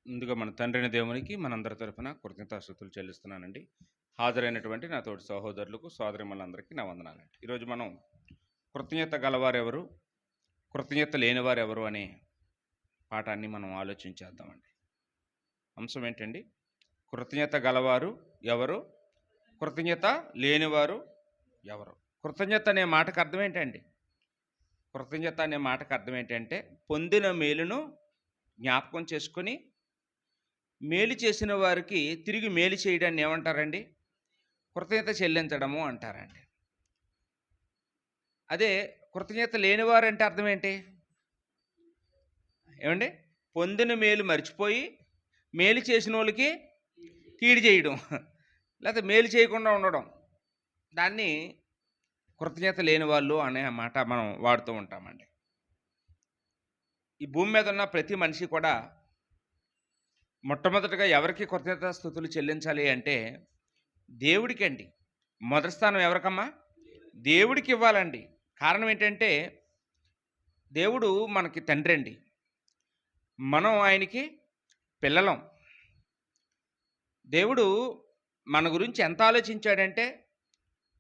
ముందుగా మన తండ్రిని దేవునికి మనందరి తరపున కృతజ్ఞతాస్తుతులు చెల్లిస్తున్నానండి. హాజరైనటువంటి నా తోటి సహోదరులకు, సోదరిమణులందరికీ నా వందనాలండి. ఈరోజు మనం కృతజ్ఞత గలవారెవరు, కృతజ్ఞత లేనివారెవరు అనే పాఠాన్ని మనం ఆలోచించేద్దామండి. అంశం ఏంటండి? కృతజ్ఞత గలవారు ఎవరు, కృతజ్ఞత లేనివారు ఎవరు? కృతజ్ఞత అనే మాటకు అర్థం ఏంటండి? కృతజ్ఞత అనే మాటకు అర్థం ఏంటంటే, పొందిన మేలును జ్ఞాపకం చేసుకొని మేలు చేసిన వారికి తిరిగి మేలు చేయడాన్ని ఏమంటారండి? కృతజ్ఞత చెల్లించడము అంటారండి. అదే కృతజ్ఞత లేనివారంటే అర్థం ఏంటి? ఏమండి? పొందిన మేలు మర్చిపోయి మేలు చేసినోళ్ళకి కీడు చేయడం. లేకపోతే మేలు చేయకుండా ఉండడం. దాన్ని కృతజ్ఞత లేని వాళ్ళు అనే మాట మనం వాడుతూ ఉంటామండి. ఈ భూమి మీద ఉన్న ప్రతి మనిషి కూడా మొట్టమొదటగా ఎవరికి కృతజ్ఞతాస్తుతులు చెల్లించాలి అంటే దేవుడికండి. మొదటి స్థానం ఎవరికమ్మా? దేవుడికి ఇవ్వాలండి. కారణం ఏంటంటే దేవుడు మనకి తండ్రి అండి. మనం ఆయనకి పిల్లలం. దేవుడు మన గురించి ఎంత ఆలోచించాడంటే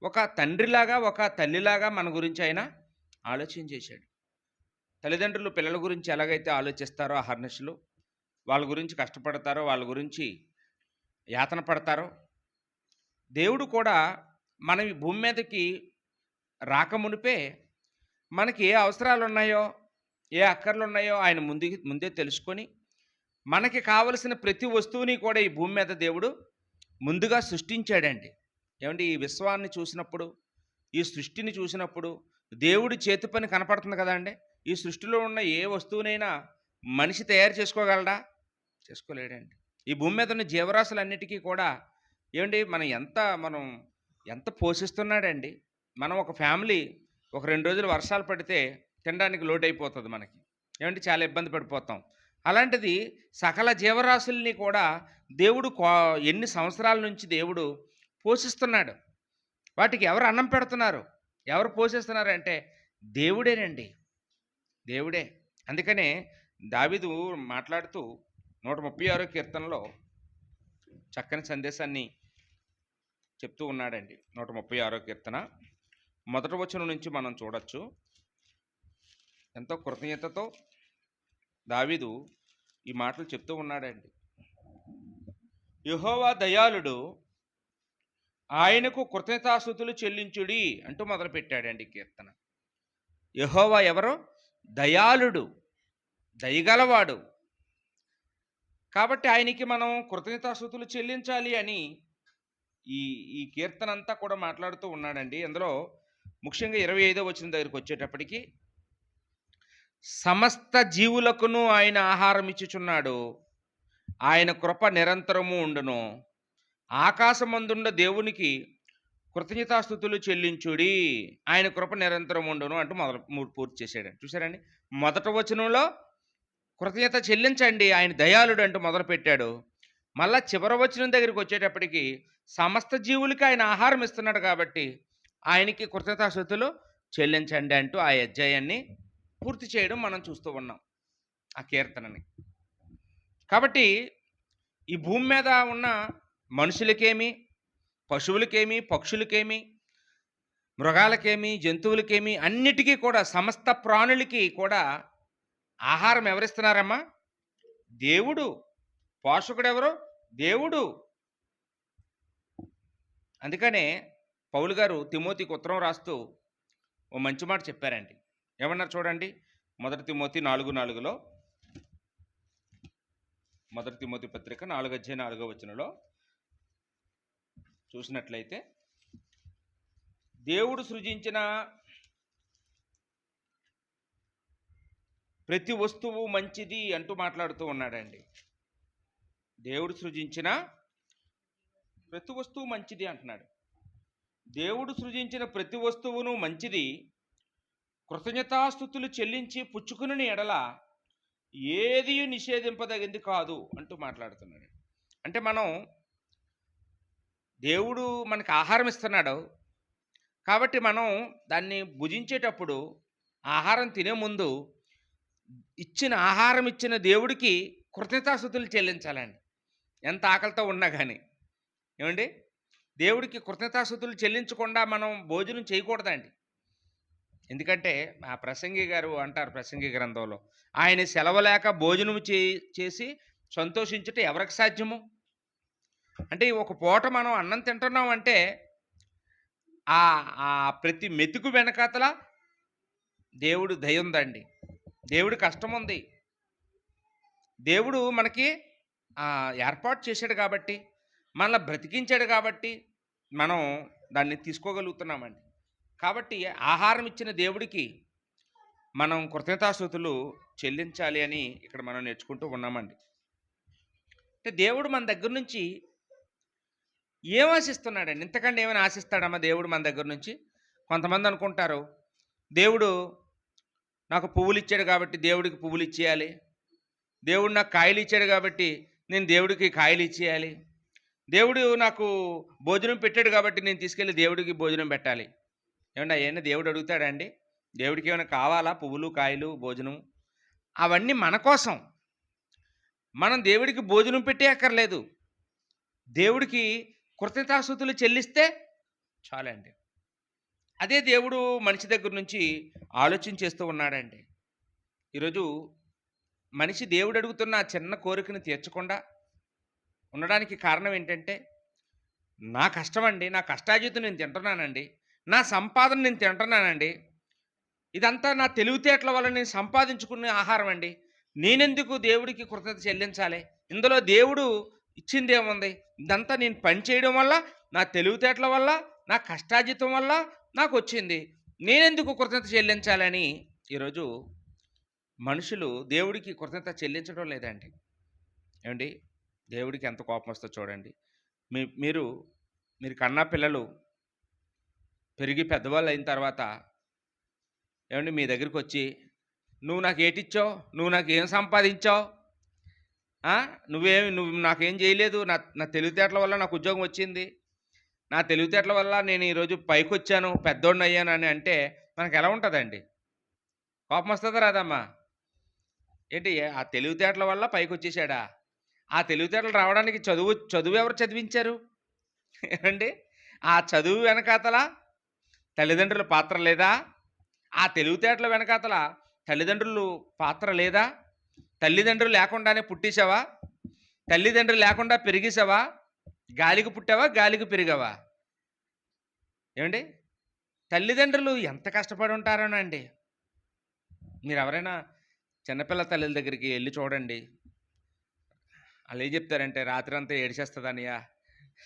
ఒక తండ్రిలాగా, ఒక తల్లిలాగా మన గురించి ఆయన ఆలోచన చేశాడు. తల్లిదండ్రులు పిల్లల గురించి ఎలాగైతే ఆలోచిస్తారో అహర్నిశలు, వాళ్ళ గురించి కష్టపడతారో, వాళ్ళ గురించి యాతన పడతారో, దేవుడు కూడా మనం ఈ భూమి మీదకి రాకమునిపే మనకి ఏ అవసరాలు ఉన్నాయో, ఏ అక్కర్లు ఉన్నాయో ఆయన ముందే తెలుసుకొని మనకి కావలసిన ప్రతి వస్తువుని కూడా ఈ భూమి మీద దేవుడు ముందుగా సృష్టించాడండి. ఏమంటే ఈ విశ్వాన్ని చూసినప్పుడు, ఈ సృష్టిని చూసినప్పుడు దేవుడి చేతి పని కనపడుతుంది కదా అండి. ఈ సృష్టిలో ఉన్న ఏ వస్తువునైనా మనిషి తయారు చేసుకోగలడా? చేసుకోలేడండి. ఈ భూమి మీద ఉన్న జీవరాశులన్నిటికీ కూడా ఏమండి మనం ఎంత పోషిస్తున్నాడండి. మనం ఒక ఫ్యామిలీ ఒక 2 రోజులు వర్షాలు పడితే తినడానికి లోటైపోతుంది మనకి. ఏమంటే చాలా ఇబ్బంది పడిపోతాం. అలాంటిది సకల జీవరాశుల్ని కూడా దేవుడు ఎన్ని సంవత్సరాల నుంచి దేవుడు పోషిస్తున్నాడు. వాటికి ఎవరు అన్నం పెడుతున్నారు? ఎవరు పోషిస్తున్నారంటే దేవుడేనండి. దేవుడే. అందుకనే దావీదు మాట్లాడుతూ 136 కీర్తనలో చక్కని సందేశాన్ని చెప్తూ ఉన్నాడండి. 136 కీర్తన మొదటి వచనం నుంచి మనం చూడొచ్చు. ఎంతో కృతజ్ఞతతో దావీదు ఈ మాటలు చెప్తూ ఉన్నాడండి. యెహోవా దయాళుడు, ఆయనకు కృతజ్ఞతాస్తుతులు చెల్లించుడి అంటూ మొదలుపెట్టాడండి కీర్తన. యెహోవా ఎవరు? దయాళుడు, దయగలవాడు. కాబట్టి ఆయనకి మనం కృతజ్ఞతాస్తుతులు చెల్లించాలి అని ఈ ఈ కీర్తన అంతా కూడా మాట్లాడుతూ ఉన్నాడండి. అందులో ముఖ్యంగా 25వ వచనం దగ్గరికి వచ్చేటప్పటికి, సమస్త జీవులకును ఆయన ఆహారం ఇచ్చుచున్నాడు, ఆయన కృప నిరంతరము ఉండును, ఆకాశమందున్న దేవునికి కృతజ్ఞతాస్తుతులు చెల్లించుడి, ఆయన కృప నిరంతరం ఉండును అంటూ పూర్తి చేశాడండి. చూసారండి, మొదటి వచనంలో కృతజ్ఞత చెల్లించండి, ఆయన దయాళుడు అంటూ మొదలుపెట్టాడు. మళ్ళా చివరి వచనం దగ్గరికి వచ్చేటప్పటికి సమస్త జీవులకి ఆయన ఆహారం ఇస్తున్నాడు కాబట్టి ఆయనకి కృతజ్ఞతాస్తుతులు చెల్లించండి అంటూ ఆ అధ్యాయాన్ని పూర్తి చేయడం మనం చూస్తూ ఉన్నాం, ఆ కీర్తనని. కాబట్టి ఈ భూమి మీద ఉన్న మనుషులకేమి, పశువులకేమి, పక్షులకేమి, మృగాలకేమి, జంతువులకేమి అన్నిటికీ కూడా సమస్త ప్రాణులకి కూడా ఆహారం ఎవరిస్తున్నారమ్మా? దేవుడు. పోషకుడు ఎవరు? దేవుడు. అందుకనే పౌలు గారు తిమోతికి ఉత్తరం రాస్తూ ఓ మంచి మాట చెప్పారండి. ఏమన్నారు చూడండి, 1 తిమోతి 4:4లో, 1 తిమోతి పత్రిక 4:4 చూసినట్లయితే, దేవుడు సృజించిన ప్రతి వస్తువు మంచిది అంటూ మాట్లాడుతూ ఉన్నాడండి. దేవుడు సృజించిన ప్రతి వస్తువు మంచిది అంటున్నాడు. దేవుడు సృజించిన ప్రతి వస్తువును మంచిది, కృతజ్ఞతాస్తుతులు చెల్లించి పుచ్చుకుని ఎడల ఏది నిషేధింపదగింది కాదు అంటూ మాట్లాడుతున్నాడు. అంటే దేవుడు మనకు ఆహారం ఇస్తున్నాడు కాబట్టి మనం దాన్ని భుజించేటప్పుడు, ఆహారం తినే ముందు ఆహారం ఇచ్చిన దేవుడికి కృతజ్ఞతాస్తుతులు చెల్లించాలండి. ఎంత ఆకలితో ఉన్నా గానీ. ఏవండి? దేవుడికి కృతజ్ఞతాస్తుతులు చెల్లించకుండా మనం భోజనం చేయకూడదండి. ఎందుకంటే ఆ ప్రసంగి గారు అంటారు ప్రసంగి గ్రంథంలో, ఆయన సెలవు లేక భోజనం చేసి సంతోషించుట ఎవరికి సాధ్యము? అంటే ఒక పూట మనం అన్నం తింటున్నాం అంటే ఆ ప్రతి మెతుకు వెనకాతల దేవుడు దయ ఉందండి. దేవుడి కష్టం ఉంది. దేవుడు మనకి ఏర్పాటు చేశాడు కాబట్టి, మనల్ని బ్రతికించాడు కాబట్టి మనం దాన్ని తీసుకోగలుగుతున్నామండి. కాబట్టి ఆహారం ఇచ్చిన దేవుడికి మనం కృతజ్ఞతాస్తుతులు చెల్లించాలి అని ఇక్కడ మనం నేర్చుకుంటూ ఉన్నామండి. అంటే దేవుడు మన దగ్గర నుంచి ఏం ఆశిస్తున్నాడండి? ఇంతకంటే ఏమైనా ఆశిస్తాడమ్మా దేవుడు మన దగ్గర నుంచి? కొంతమంది అనుకుంటారు, దేవుడు నాకు పువ్వులు ఇచ్చాడు కాబట్టి దేవుడికి పువ్వులు ఇచ్చేయాలి. దేవుడు నాకు కాయలు ఇచ్చాడు కాబట్టి నేను దేవుడికి కాయలు ఇచ్చేయాలి. దేవుడు నాకు భోజనం పెట్టాడు కాబట్టి నేను తీసుకెళ్ళి దేవుడికి భోజనం పెట్టాలి. ఏమండి అవన్నీ దేవుడు అడుగుతాడా అండి? దేవుడికి ఏమైనా కావాలా పువ్వులు, కాయలు, భోజనం? అవన్నీ మన కోసం. మనం దేవుడికి భోజనం పెట్టే అక్కర్లేదు. దేవుడికి కృతజ్ఞతాస్తుతులు చెల్లిస్తే చాలండి. అదే దేవుడు మనిషి దగ్గర నుంచి ఆలోచన చేస్తూ ఉన్నాడండి. ఈరోజు మనిషి దేవుడు అడుగుతున్న ఆ చిన్న కోరికను తీర్చకుండా ఉండడానికి కారణం ఏంటంటే, నా కష్టం అండి, నా కష్టార్జితం నేను తింటున్నానండి, నా సంపాదన నేను తింటున్నానండి, ఇదంతా నా తెలివితేటల వల్ల నేను సంపాదించుకునే ఆహారం అండి, నేనెందుకు దేవుడికి కృతజ్ఞత చెల్లించాలి? ఇందులో దేవుడు ఇచ్చిందేముంది? ఇదంతా నేను పని చేయడం వల్ల, నా తెలివితేటల వల్ల, నా కష్టార్జితం వల్ల నాకు వచ్చింది, నేనెందుకు కృతజ్ఞత చెల్లించాలని ఈరోజు మనుషులు దేవుడికి కృతజ్ఞత చెల్లించడం లేదండి. ఏమండి? దేవుడికి ఎంత కోపం వస్తుందో చూడండి. మీరు కన్నా పిల్లలు పెరిగి పెద్దవాళ్ళు అయిన తర్వాత ఏమండి మీ దగ్గరికి వచ్చి, నువ్వు నాకు ఏటిచ్చావు, నువ్వు నాకు ఏం సంపాదించావు, నువ్వు నాకేం చేయలేదు, నా తెలివితేటల వల్ల నాకు ఉద్యోగం వచ్చింది, నా తెలివితేటల వల్ల నేను ఈరోజు పైకి వచ్చాను, పెద్దోడిని అయ్యాను అని అంటే మనకు ఎలా ఉంటుందండి? కోపం వస్తుందా రాదమ్మా? ఏంటి ఆ తెలివితేటల వల్ల పైకి వచ్చేసాడా? ఆ తెలివితేటలు రావడానికి చదువు ఎవరు చదివించారు? ఏమండి? ఆ చదువు వెనకాతల తల్లిదండ్రుల పాత్ర లేదా? ఆ తెలివితేటల వెనకాతల తల్లిదండ్రులు పాత్ర లేదా? తల్లిదండ్రులు లేకుండానే పుట్టేశావా? తల్లిదండ్రులు లేకుండా పెరిగేసావా? గాలికి పుట్టావా, గాలికి పెరిగావా? ఏమండి? తల్లిదండ్రులు ఎంత కష్టపడి ఉంటారోనండి. మీరు ఎవరైనా చిన్నపిల్ల తల్లుల దగ్గరికి వెళ్ళి చూడండి. వాళ్ళు ఏం చెప్తారంటే, రాత్రి అంతా ఏడిచేస్తుందనియా,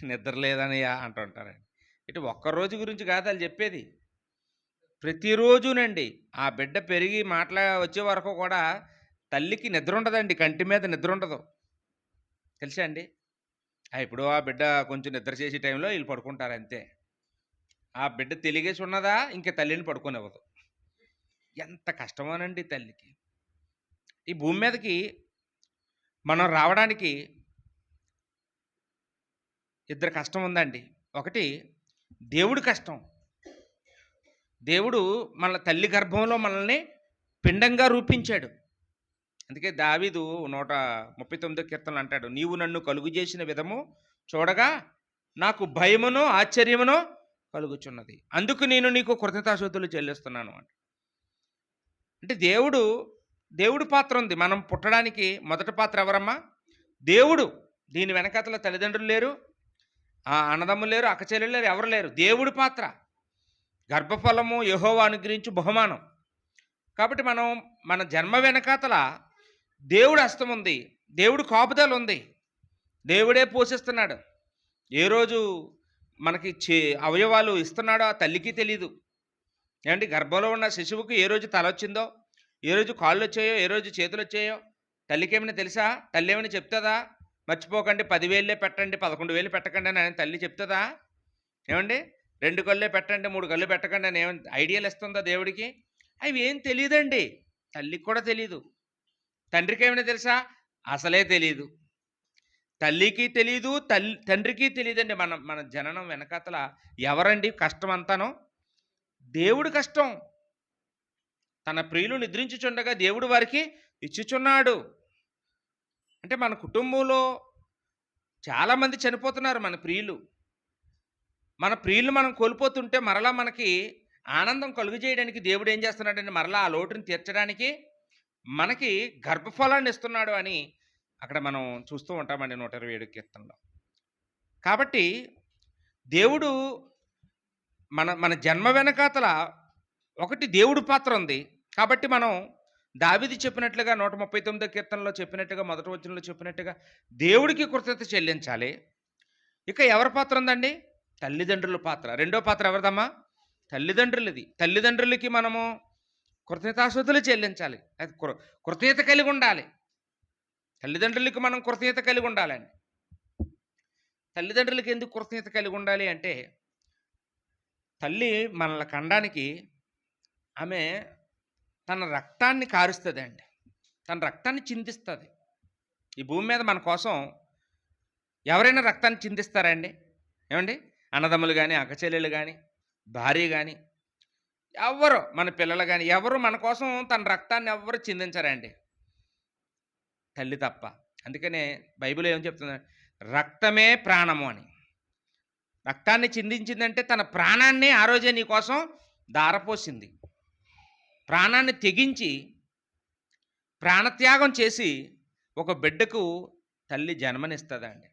నిద్ర లేదనియా అంటుంటారండి. ఇటు ఒక్కరోజు గురించి కాదు వాళ్ళు చెప్పేది, ప్రతిరోజునండి. ఆ బిడ్డ పెరిగి వచ్చే వరకు కూడా తల్లికి నిద్ర ఉండదండి, కంటి మీద నిద్ర ఉండదు. తెలుసా అండి? ఇప్పుడు ఆ బిడ్డ కొంచెం నిద్ర చేసే టైంలో వీళ్ళు పడుకుంటారు అంతే. ఆ బిడ్డ తెలిగేసి ఉన్నదా ఇంక తల్లిని పడుకోనివ్వదు. ఎంత కష్టమోనండి తల్లికి. ఈ భూమి మీదకి మనం రావడానికి ఇద్దరు కష్టం ఉందండి. ఒకటి దేవుడి కష్టం. దేవుడు మన తల్లి గర్భంలో మనల్ని పిండంగా రూపించాడు. అందుకే దావీదు 139 కీర్తనలు అంటాడు, నీవు నన్ను కలుగు చేసిన విధము చూడగా నాకు భయమును ఆశ్చర్యమును కలుగుచున్నది, అందుకు నేను నీకు కృతజ్ఞతాస్తుతులు చెల్లిస్తున్నాను అంటే దేవుడు పాత్ర ఉంది. మనం పుట్టడానికి మొదటి పాత్ర ఎవరమ్మా? దేవుడు. దీని వెనకాతల తల్లిదండ్రులు లేరు, అన్నదమ్ములు లేరు, అక్కచెల్లెలు లేరు, ఎవరు లేరు. దేవుడి పాత్ర. గర్భఫలము యెహోవా అనుగ్రహించు బహుమానం. కాబట్టి మనం మన జన్మ వెనకాతల దేవుడు హస్తం ఉంది, దేవుడు కాపుదల ఉంది, దేవుడే పోషిస్తున్నాడు. ఏ రోజు మనకి అవయవాలు ఇస్తున్నాడో ఆ తల్లికి తెలీదు. ఏమండి? గర్భంలో ఉన్న శిశువుకి ఏ రోజు తల వచ్చిందో, ఏ రోజు కాళ్ళు వచ్చాయో, ఏ రోజు చేతులు వచ్చాయో తల్లికి ఏమైనా తెలుసా? తల్లి ఏమైనా చెప్తుందా? మర్చిపోకండి 10,000 పెట్టండి, 11,000 పెట్టకండి అని తల్లి చెప్తుందా? ఏమండి? 2 కళ్ళే పెట్టండి, 3 కళ్ళు పెట్టకండి అని ఏమైనా ఐడియాలు ఇస్తుందా దేవుడికి? అవి ఏం తెలియదండి. తల్లికి కూడా తెలీదు. తండ్రికి ఏమైనా తెలుసా? అసలే తెలీదు. తల్లికి తెలీదు, తండ్రికి తెలియదండి. మన జననం వెనకాతల ఎవరండి కష్టం అంతానో? దేవుడి కష్టం. తన ప్రియులు నిద్రించుచుండగా దేవుడు వారికి ఇచ్చుచున్నాడు. అంటే మన కుటుంబంలో చాలామంది చనిపోతున్నారు మన ప్రియులు. మన ప్రియులు మనం కోల్పోతుంటే మరలా మనకి ఆనందం కలుగజేయడానికి దేవుడు ఏం చేస్తున్నాడంటే మరలా ఆ లోటుని తీర్చడానికి మనకి గర్భఫలాన్ని ఇస్తున్నాడు అని అక్కడ మనం చూస్తూ ఉంటామండి 127 కీర్తనలో. కాబట్టి దేవుడు మన మన జన్మ వెనకాతల ఒకటి దేవుడి పాత్ర ఉంది. కాబట్టి మనం దావీదు చెప్పినట్లుగా 139 కీర్తనలో చెప్పినట్టుగా మొదటి వచనంలో చెప్పినట్టుగా దేవుడికి కృతజ్ఞత చెల్లించాలి. ఇక ఎవరి పాత్ర ఉందండి? తల్లిదండ్రుల పాత్ర. రెండో పాత్ర ఎవరిదమ్మా? తల్లిదండ్రులది. తల్లిదండ్రులకి మనము కృతజ్ఞతాస్తుతులు చెల్లించాలి. అది కృతజ్ఞత కలిగి ఉండాలి. తల్లిదండ్రులకి మనం కృతజ్ఞత కలిగి ఉండాలండి. తల్లిదండ్రులకి ఎందుకు కృతజ్ఞత కలిగి ఉండాలి అంటే, తల్లి మనల్ని కనడానికి ఆమె తన రక్తాన్ని కారుస్తుందండి. తన రక్తాన్ని చిందిస్తుంది. ఈ భూమి మీద మన కోసం ఎవరైనా రక్తాన్ని చిందిస్తారా అండి? ఏమండి? అన్నదమ్ములు కానీ, అక్కచెల్లెలు కానీ, భార్య కానీ, ఎవరు మన పిల్లలు కానీ ఎవరు మన కోసం తన రక్తాన్ని ఎవ్వరు చిందించరండి, తల్లి తప్ప. అందుకనే బైబిల్ ఏం చెప్తుంది? రక్తమే ప్రాణము అని. రక్తాన్ని చిందించిందంటే తన ప్రాణాన్ని ఆ రోజే నీ కోసం దారపోసింది. ప్రాణాన్ని తెగించి ప్రాణత్యాగం చేసి ఒక బిడ్డకు తల్లి జన్మనిస్తుందండి.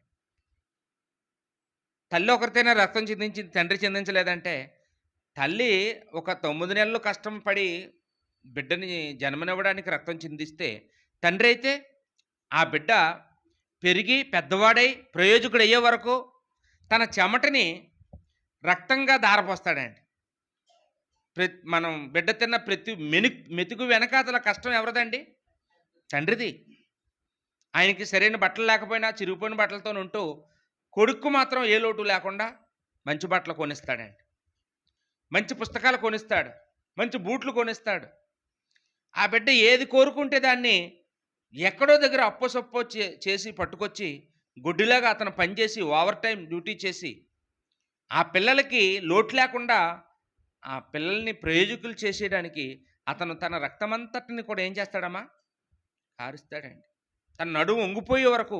తల్లి ఒకరితోనే రక్తం చిందించింది, తండ్రి చిందించలేదంటే, తల్లి ఒక 9 నెలలు కష్టం పడి బిడ్డని జన్మనివ్వడానికి రక్తం చిందిస్తే, తండ్రి అయితే ఆ బిడ్డ పెరిగి పెద్దవాడై ప్రయోజకుడయ్యే వరకు తన చెమటని రక్తంగా దారపోస్తాడండి. మనం బిడ్డ తిన్న ప్రతి మెతుకు వెనకాతల కష్టం ఎవరిదండి? తండ్రిది. ఆయనకి సరైన బట్టలు లేకపోయినా చిరిగిపోయిన బట్టలతో ఉంటూ కొడుక్కు మాత్రం ఏ లోటు లేకుండా మంచి బట్టలు కొనిస్తాడండి, మంచి పుస్తకాలు కొనిస్తాడు, మంచి బూట్లు కొనిస్తాడు. ఆ బిడ్డ ఏది కోరుకుంటే దాన్ని ఎక్కడో దగ్గర అప్పసొప్పో చేసి పట్టుకొచ్చి గుడ్డిలాగా అతను పనిచేసి ఓవర్ టైం డ్యూటీ చేసి ఆ పిల్లలకి లోటు లేకుండా ఆ పిల్లల్ని ప్రయోజకులు చేసేయడానికి అతను తన రక్తమంతటిని కూడా ఏం చేస్తాడమ్మా? కారుస్తాడండి. తన నడుము వంగిపోయే వరకు,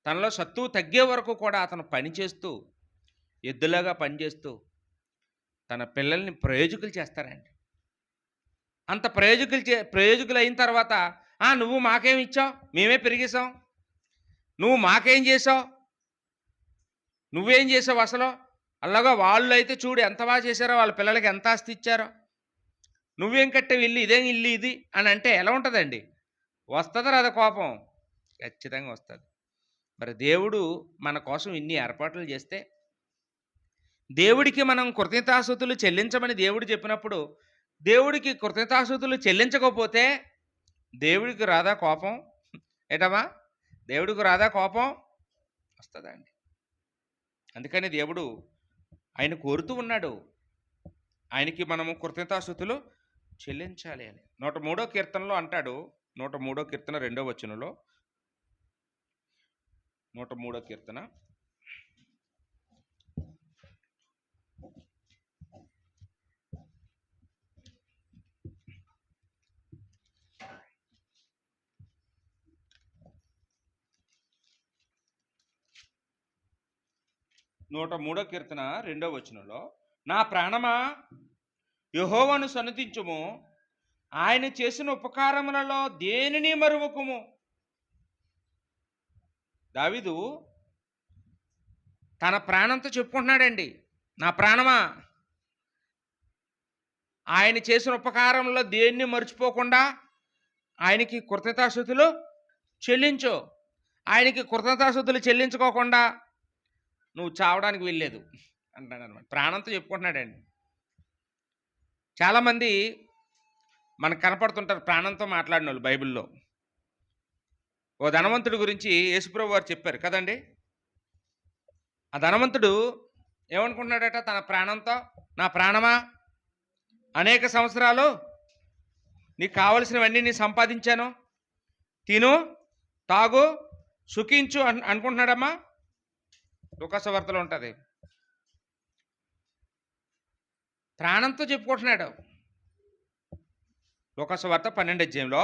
తనలో సత్తువు తగ్గే వరకు కూడా అతను పనిచేస్తూ ఎద్దులాగా పనిచేస్తూ తన పిల్లల్ని ప్రయోజకులు చేస్తారండి. అంత ప్రయోజకులు అయిన తర్వాత నువ్వు మాకేం ఇచ్చావు, మేమే పెరిగేశాం, నువ్వు మాకేం చేసావు, నువ్వేం చేసావు అసలు, అలాగా వాళ్ళు అయితే చూడు ఎంత బాగా చేశారో, వాళ్ళ పిల్లలకి ఎంత ఆస్తి ఇచ్చారో, నువ్వేం కట్టావు ఇల్లు, ఇదేం ఇల్లు ఇది అని అంటే ఎలా ఉంటుందండి? వస్తుందా రాదా కోపం? ఖచ్చితంగా వస్తుంది. మరి దేవుడు మన కోసం ఇన్ని ఏర్పాట్లు చేస్తే, దేవుడికి మనం కృతజ్ఞతాస్తుతులు చెల్లించమని దేవుడు చెప్పినప్పుడు, దేవుడికి కృతజ్ఞతాస్తుతులు చెల్లించకపోతే దేవుడికి రాదా కోపం? ఏటమ్మా? దేవుడికి రాదా కోపం? వస్తుందండి. అందుకని దేవుడు ఆయన కోరుతూ ఉన్నాడు, ఆయనకి మనము కృతజ్ఞతాస్తుతులు చెల్లించాలి అని. 103వ కీర్తనలో అంటాడు, 103వ కీర్తన 2వ వచనంలో, 103వ కీర్తన 103వ కీర్తన 2వ వచనంలో, నా ప్రాణమా యెహోవాను సన్నుతించుము, ఆయన చేసిన ఉపకారములలో దేనిని మరువకుము. దావీదు తన ప్రాణంతో చెప్పుకుంటున్నాడండి, నా ప్రాణమా ఆయన చేసిన ఉపకారంలో దేన్ని మర్చిపోకుండా ఆయనకి కృతజ్ఞతాస్తుతులు చెల్లించు. ఆయనకి కృతజ్ఞతాస్తుతులు చెల్లించుకోకుండా నువ్వు చావడానికి వెళ్ళలేదు అంటాడు అనమాట. ప్రాణంతో చెప్పుకుంటున్నాడండి. చాలామంది మనకు కనపడుతుంటారు ప్రాణంతో మాట్లాడిన వాళ్ళు బైబిల్లో. ఓ ధనవంతుడి గురించి యేసుప్రభు వారు చెప్పారు కదండి. ఆ ధనవంతుడు ఏమనుకుంటున్నాడట తన ప్రాణంతో, నా ప్రాణమా అనేక సంవత్సరాలు నీకు కావలసినవన్నీ నేను సంపాదించాను, తిను తాగు సుఖించు అనుకుంటున్నాడమ్మా. లూకా వార్తలో ఉంటుంది. ప్రాణంతో చెప్పుకుంటున్నాడు. లూకా వార్త 12వ అధ్యాయంలో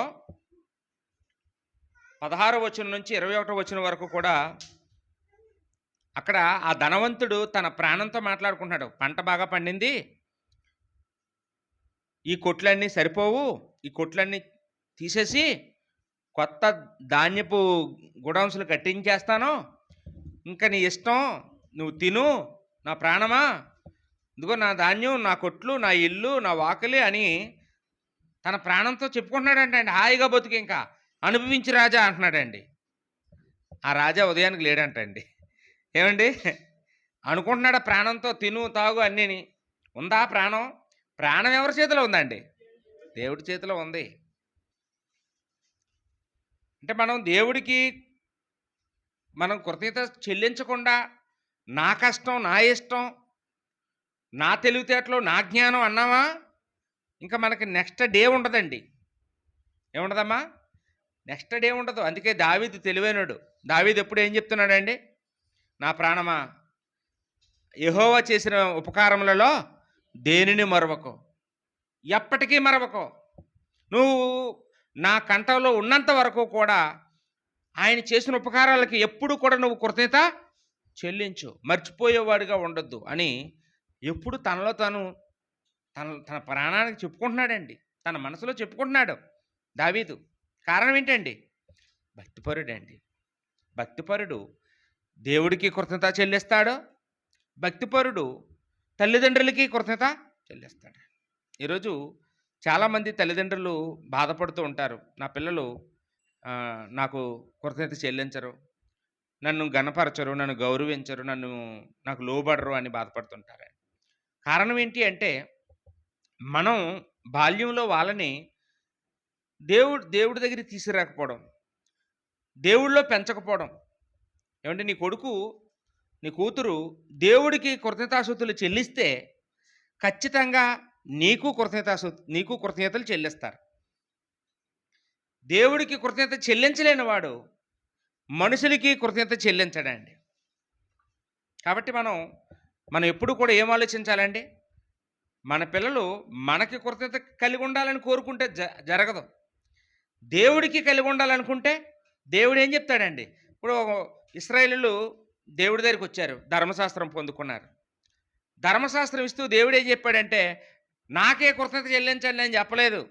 16వ వచనం నుంచి 21వ వచనం వరకు కూడా అక్కడ ఆ ధనవంతుడు తన ప్రాణంతో మాట్లాడుకుంటున్నాడు. పంట బాగా పండింది, ఈ కొట్లన్నీ సరిపోవు, ఈ కొట్లన్నీ తీసేసి కొత్త ధాన్యపు గుడౌన్స్‌లు కట్టించేస్తాను. ఇంక నీ ఇష్టం, నువ్వు తిను నా ప్రాణమా, ఇదిగో నా ధాన్యం, నా కొట్లు, నా ఇల్లు, నా వాకిలి అని తన ప్రాణంతో చెప్పుకుంటున్నాడంటండి. హాయిగా బతుకు ఇంకా అనుభవించి రాజా అంటున్నాడండి. ఆ రాజా ఉదయానికి లేడంటండి. ఏమండి, అనుకుంటున్నాడా ప్రాణంతో తిను తాగు అన్నీని. ఉందా ప్రాణం? ప్రాణం ఎవరి చేతిలో ఉందండి? దేవుడి చేతిలో ఉంది. అంటే మనం దేవుడికి మనం కృతజ్ఞత చెల్లించకుండా నా కష్టం, నా ఇష్టం, నా తెలివితేటలు, నా జ్ఞానం అన్నామా, ఇంకా మనకి నెక్స్ట్ డే ఉండదండి. ఏముండదమ్మా? నెక్స్ట్ డే ఉండదు. అందుకే దావీదు తెలివైనడు. దావీదు ఎప్పుడు ఏం చెప్తున్నాడండి? నా ప్రాణమా, యెహోవా చేసిన ఉపకారములలో దేనిని మరవకు, ఎప్పటికీ మరవకు. నువ్వు నా కంఠంలో ఉన్నంత వరకు కూడా ఆయన చేసిన ఉపకారాలకి ఎప్పుడు కూడా నువ్వు కృతజ్ఞత చెల్లించు, మర్చిపోయేవాడిగా ఉండొద్దు అని ఎప్పుడు తనలో తాను తన తన ప్రాణానికి చెప్పుకుంటున్నాడండి. తన మనసులో చెప్పుకుంటున్నాడు దావీదు. కారణం ఏంటండి? భక్తిపరుడండి. భక్తిపరుడు దేవుడికి కృతజ్ఞత చెల్లిస్తాడు. భక్తిపరుడు తల్లిదండ్రులకి కృతజ్ఞత చెల్లిస్తాడు. ఈరోజు చాలామంది తల్లిదండ్రులు బాధపడుతూ ఉంటారు. నా పిల్లలు నాకు కృతజ్ఞత చెల్లించరు, నన్ను గణపరచరు, నన్ను గౌరవించరు, నాకు లోబడరు అని బాధపడుతుంటారు. కారణం ఏంటి అంటే, మనం బాల్యంలో వాళ్ళని దేవుడి దగ్గరికి తీసుకురాకపోవడం, దేవుడిలో పెంచకపోవడం. ఏమంటే నీ కొడుకు, నీ కూతురు దేవుడికి కృతజ్ఞతాస్తుతులు చెల్లిస్తే ఖచ్చితంగా నీకు కృతజ్ఞతలు చెల్లిస్తారు. దేవుడికి కృతజ్ఞత చెల్లించలేని వాడు మనుషులకి కృతజ్ఞత చెల్లించడండి. కాబట్టి మనం ఎప్పుడు కూడా ఏం ఆలోచించాలండి? మన పిల్లలు మనకి కృతజ్ఞత కలిగి ఉండాలని కోరుకుంటే జరగదు. దేవుడికి కలిగి ఉండాలనుకుంటే దేవుడు ఏం చెప్తాడండి? ఇప్పుడు ఇశ్రాయేలీయులు దేవుడి దగ్గరికి వచ్చారు, ధర్మశాస్త్రం పొందుకున్నారు. ధర్మశాస్త్రం ఇస్తూ దేవుడు ఏం చెప్పాడంటే, నాకే కృతజ్ఞత చెల్లించండి అని చెప్పలేదు.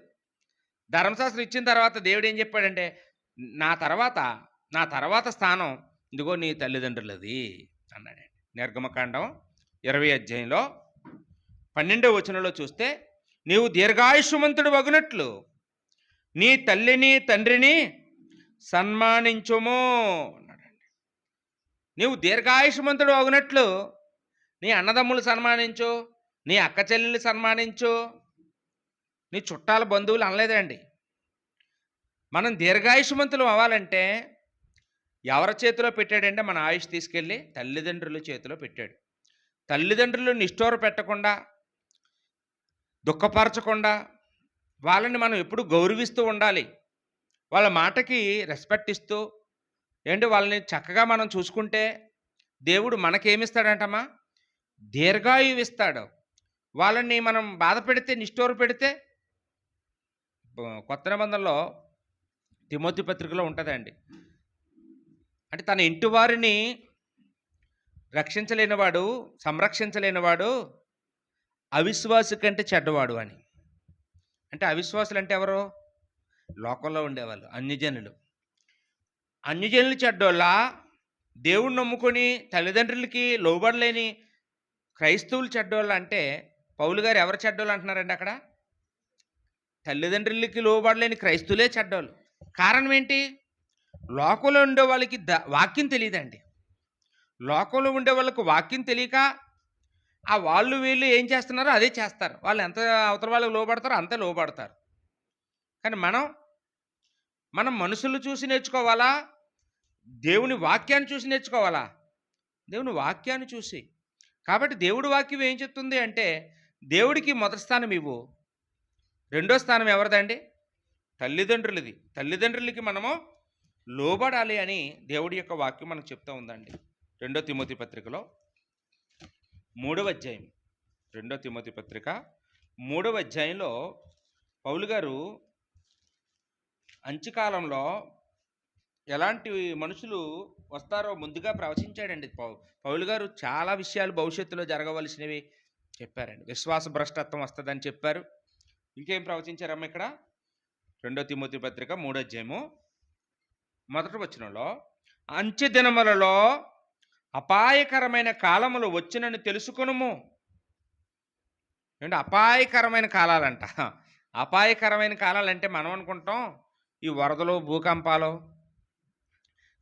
ధర్మశాస్త్రం ఇచ్చిన తర్వాత దేవుడు ఏం చెప్పాడంటే, నా తర్వాత స్థానం ఇదిగో నీ తల్లిదండ్రులది అన్నాడండి. నిర్గమకాండం 20 అధ్యాయంలో 12వ వచనంలో చూస్తే, నీవు దీర్ఘాయుష్మంతుడు వగునట్లు నీ తల్లిని తండ్రిని సన్మానించుము అన్నాడండి. నీవు దీర్ఘాయుష్మంతుడు వగునట్లు నీ అన్నదమ్ములు సన్మానించు, నీ అక్క చెల్లెలు సన్మానించు, నీ చుట్టాల బంధువులు అనలేదండి. మనం దీర్ఘాయుష్మంతులు అవ్వాలంటే ఎవరి చేతిలో పెట్టాడంటే, మన ఆయుష్ తీసుకెళ్ళి తల్లిదండ్రుల చేతిలో పెట్టాడు. తల్లిదండ్రులు నిష్ఠూర పెట్టకుండా, దుఃఖపరచకుండా వాళ్ళని మనం ఎప్పుడు గౌరవిస్తూ ఉండాలి. వాళ్ళ మాటకి రెస్పెక్ట్ ఇస్తూ వాళ్ళని చక్కగా మనం చూసుకుంటే దేవుడు మనకేమిస్తాడంటమ్మా? దీర్ఘాయువు ఇస్తాడు. వాళ్ళని మనం బాధ పెడితే, నిష్ఠూర పెడితే, కొత్త నిబంధనలో తిమోతి పత్రికలో ఉంటుందండి. అంటే తన ఇంటి వారిని రక్షించలేనివాడు, సంరక్షించలేనివాడు అవిశ్వాసి కంటే చెడ్డవాడు అని. అంటే అవిశ్వాసులు అంటే ఎవరు? లోకంలో ఉండేవాళ్ళు, అన్యజనులు. అన్యజనులు చెడ్డోళ్ళ? దేవుణ్ణి నమ్ముకొని తల్లిదండ్రులకి లోబడలేని క్రైస్తవులు చెడ్డోళ్ళ? అంటే పౌలు గారు ఎవరు చెడ్డోళ్ళు అంటున్నారండి అక్కడ? తల్లిదండ్రులకి లోబడలేని క్రైస్తవులే చెడ్డోళ్ళు. కారణం ఏంటి? లోకంలో ఉండే వాళ్ళకి వాక్యం తెలియదండి. లోకంలో ఉండే వాళ్ళకి వాక్యం తెలియక ఆ వాళ్ళు వీళ్ళు ఏం చేస్తున్నారో అదే చేస్తారు. వాళ్ళు ఎంత అవతల వాళ్ళకి లోబడతారో అంతే లోబడతారు. కానీ మనం మనుషులు చూసి నేర్చుకోవాలా? దేవుని వాక్యాన్ని చూసి నేర్చుకోవాలా? దేవుని వాక్యాన్ని చూసి. కాబట్టి దేవుడి వాక్యం ఏం చెప్తుంది అంటే, దేవుడికి మొదటి స్థానం ఇవ్వు, రెండో స్థానం ఎవరిదండి? తల్లిదండ్రులది. తల్లిదండ్రులకి మనము లోబడాలి అని దేవుడి యొక్క వాక్యం మనకు చెప్తూ ఉందండి. 2 తిమోతి పత్రికలో 3వ అధ్యాయం, 2 తిమోతి పత్రిక 3వ అధ్యాయంలో పౌలు గారు అంత్యకాలంలో ఎలాంటి మనుషులు వస్తారో ముందుగా ప్రవచించాడండి పౌలు గారు. చాలా విషయాలు భవిష్యత్తులో జరగవలసినవి చెప్పారండి. విశ్వాస భ్రష్టత్వం వస్తుందని చెప్పారు. ఇంకేం ప్రవచించారమ్మ ఇక్కడ? 2 తిమోతి పత్రిక 3వ అధ్యాయము 1వ వచనంలో, అంచె దినములలో అపాయకరమైన కాలములు వచ్చినని తెలుసుకొనుము. ఏంటి అపాయకరమైన కాలాలంట? అపాయకరమైన కాలాలంటే మనం అనుకుంటాం ఈ వరదలు, భూకంపాలు,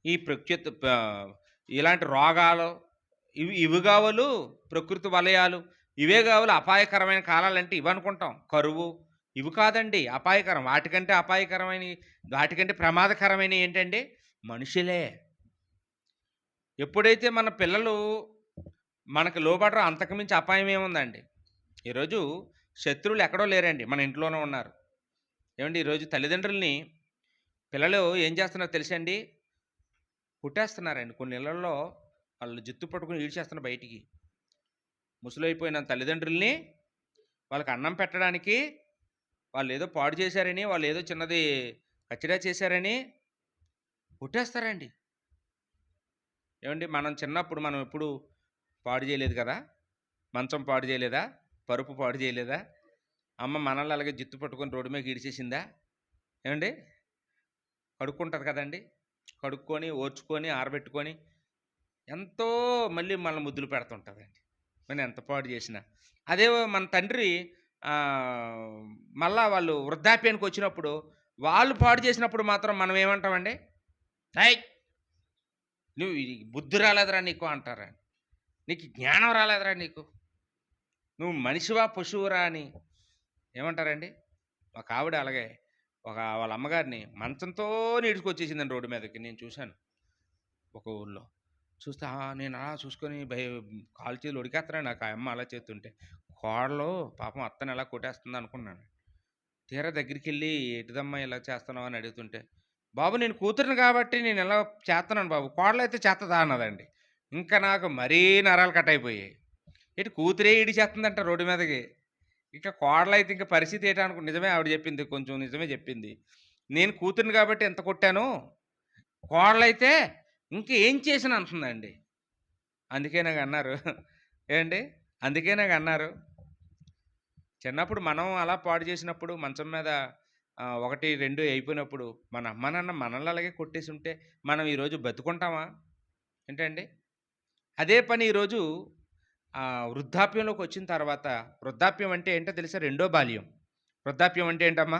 ఈ ఇలాంటి రోగాలు, ఇవి కావలు, ప్రకృతి వలయాలు, ఇవే కావాలి అపాయకరమైన కాలాలంటే ఇవి అనుకుంటాం. కరువు, ఇవి కాదండి అపాయకరం. వాటికంటే ప్రమాదకరమైన ఏంటండి? మనుషులే. ఎప్పుడైతే మన పిల్లలు మనకు లోబడరో అంతకుమించి అపాయం ఏముందండి? ఈరోజు శత్రువులు ఎక్కడో లేరండి, మన ఇంట్లోనే ఉన్నారు. ఏమండి ఈరోజు తల్లిదండ్రుల్ని పిల్లలు ఏం చేస్తున్నారో తెలుసండి? కుట్టేస్తున్నారండి. కొన్ని ఇళ్లలో వాళ్ళు జుత్తు పట్టుకుని ఈడ్చేస్తున్నారు బయటికి. ముసలైపోయిన తల్లిదండ్రుల్ని వాళ్ళకి అన్నం పెట్టడానికి వాళ్ళు ఏదో పాడు చేశారని, వాళ్ళు ఏదో చిన్నది కచ్చిరా చేశారని కుట్టేస్తారండి. ఏమండి మనం చిన్నప్పుడు మనం ఎప్పుడు పాడు చేయలేదు కదా? మంచం పాడు చేయలేదా? పరుపు పాడు చేయలేదా? అమ్మ మనల్ని అలాగే జుత్తు పట్టుకొని రోడ్డు మీద ఈడ్చేసిందా? ఏమండి కడుక్కుంటుంది కదండి. కడుక్కొని ఓర్చుకొని ఆరబెట్టుకొని ఎంతో మళ్ళీ మన ముద్దులు పెడుతుంటుందండి మనం ఎంత పాడు చేసినా. అదే మన తండ్రి మళ్ళా వాళ్ళు వృద్ధాప్యానికి వచ్చినప్పుడు వాళ్ళు పాడు చేసినప్పుడు మాత్రం మనం ఏమంటామండి? హై, నువ్వు బుద్ధి రాలేదురా నీకు అంటారా? నీకు జ్ఞానం రాలేదురా నీకు? నువ్వు మనిషివా పశువురా అని ఏమంటారండి? ఒక ఆవిడ అలాగే వాళ్ళ అమ్మగారిని మంచంతో నీడ్చుకొచ్చేసిందండి రోడ్డు మీదకి. నేను చూశాను ఒక ఊళ్ళో. చూస్తే నేను అలా చూసుకొని కాలు చేతులు ఉడికేస్తున్నాను నాకు ఆ అమ్మ అలా చేస్తుంటే. కోడలు పాపం అత్తని ఎలా కొట్టేస్తుంది అనుకున్నాను. తీరా దగ్గరికి వెళ్ళి ఎటుదమ్మా ఇలా చేస్తున్నావు అని అడుగుతుంటే, బాబు నేను కూతురుని కాబట్టి నేను ఎలా చేస్తున్నాను బాబు, కోడలు అయితే చేస్తుందా అన్నదండి. ఇంకా నాకు మరీ నరాలు కట్ అయిపోయాయి. ఇటు కూతురే ఇడి చేస్తుందంట రోడ్డు మీదకి. ఇక కోడలైతే ఇంకా పరిస్థితి ఏంటనుకో. నిజమే ఆవిడ చెప్పింది, కొంచెం నిజమే చెప్పింది. నేను కూతురిని కాబట్టి ఎంత కొట్టాను, కోడలైతే ఇంకేం చేసిన అంటుందండి. అందుకే నాకు అన్నారు ఏంటి, అందుకే నాకు అన్నారు చిన్నప్పుడు మనం అలా పాడు చేసినప్పుడు మంచం మీద 1, 2 అయిపోయినప్పుడు మన అమ్మ నాన్న మనల్ని అలాగే కొట్టేసి ఉంటే మనం ఈరోజు బతుకుంటామా ఏంటండి? అదే పని ఈరోజు వృద్ధాప్యంలోకి వచ్చిన తర్వాత, వృద్ధాప్యం అంటే ఏంటో తెలుసా? రెండో బాల్యం. వృద్ధాప్యం అంటే ఏంటమ్మా?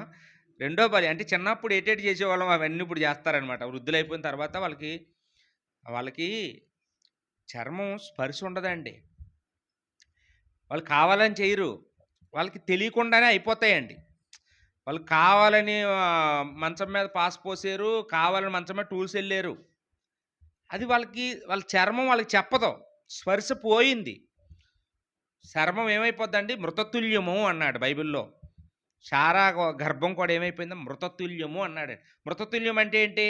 రెండో బాల్యం. అంటే చిన్నప్పుడు ఏటేటి చేసేవాళ్ళం అవన్నీ ఇప్పుడు చేస్తారనమాట. వృద్ధులైపోయిన తర్వాత వాళ్ళకి చర్మం స్పర్శ ఉండదండి. వాళ్ళు కావాలని చేయరు, వాళ్ళకి తెలియకుండానే అయిపోతాయండి. వాళ్ళు కావాలని మంచం మీద పాస్ పోసారు, కావాలని మంచం మీద టూల్స్ వెళ్ళారు. అది వాళ్ళ చర్మం వాళ్ళకి చెప్పదు. స్పర్శ పోయింది. చర్మం ఏమైపోద్దండి? మృతతుల్యము అన్నాడు బైబిల్లో. శారా గర్భం కూడా ఏమైపోయిందో మృతతుల్యము అన్నాడు. మృతతుల్యం అంటే ఏంటి?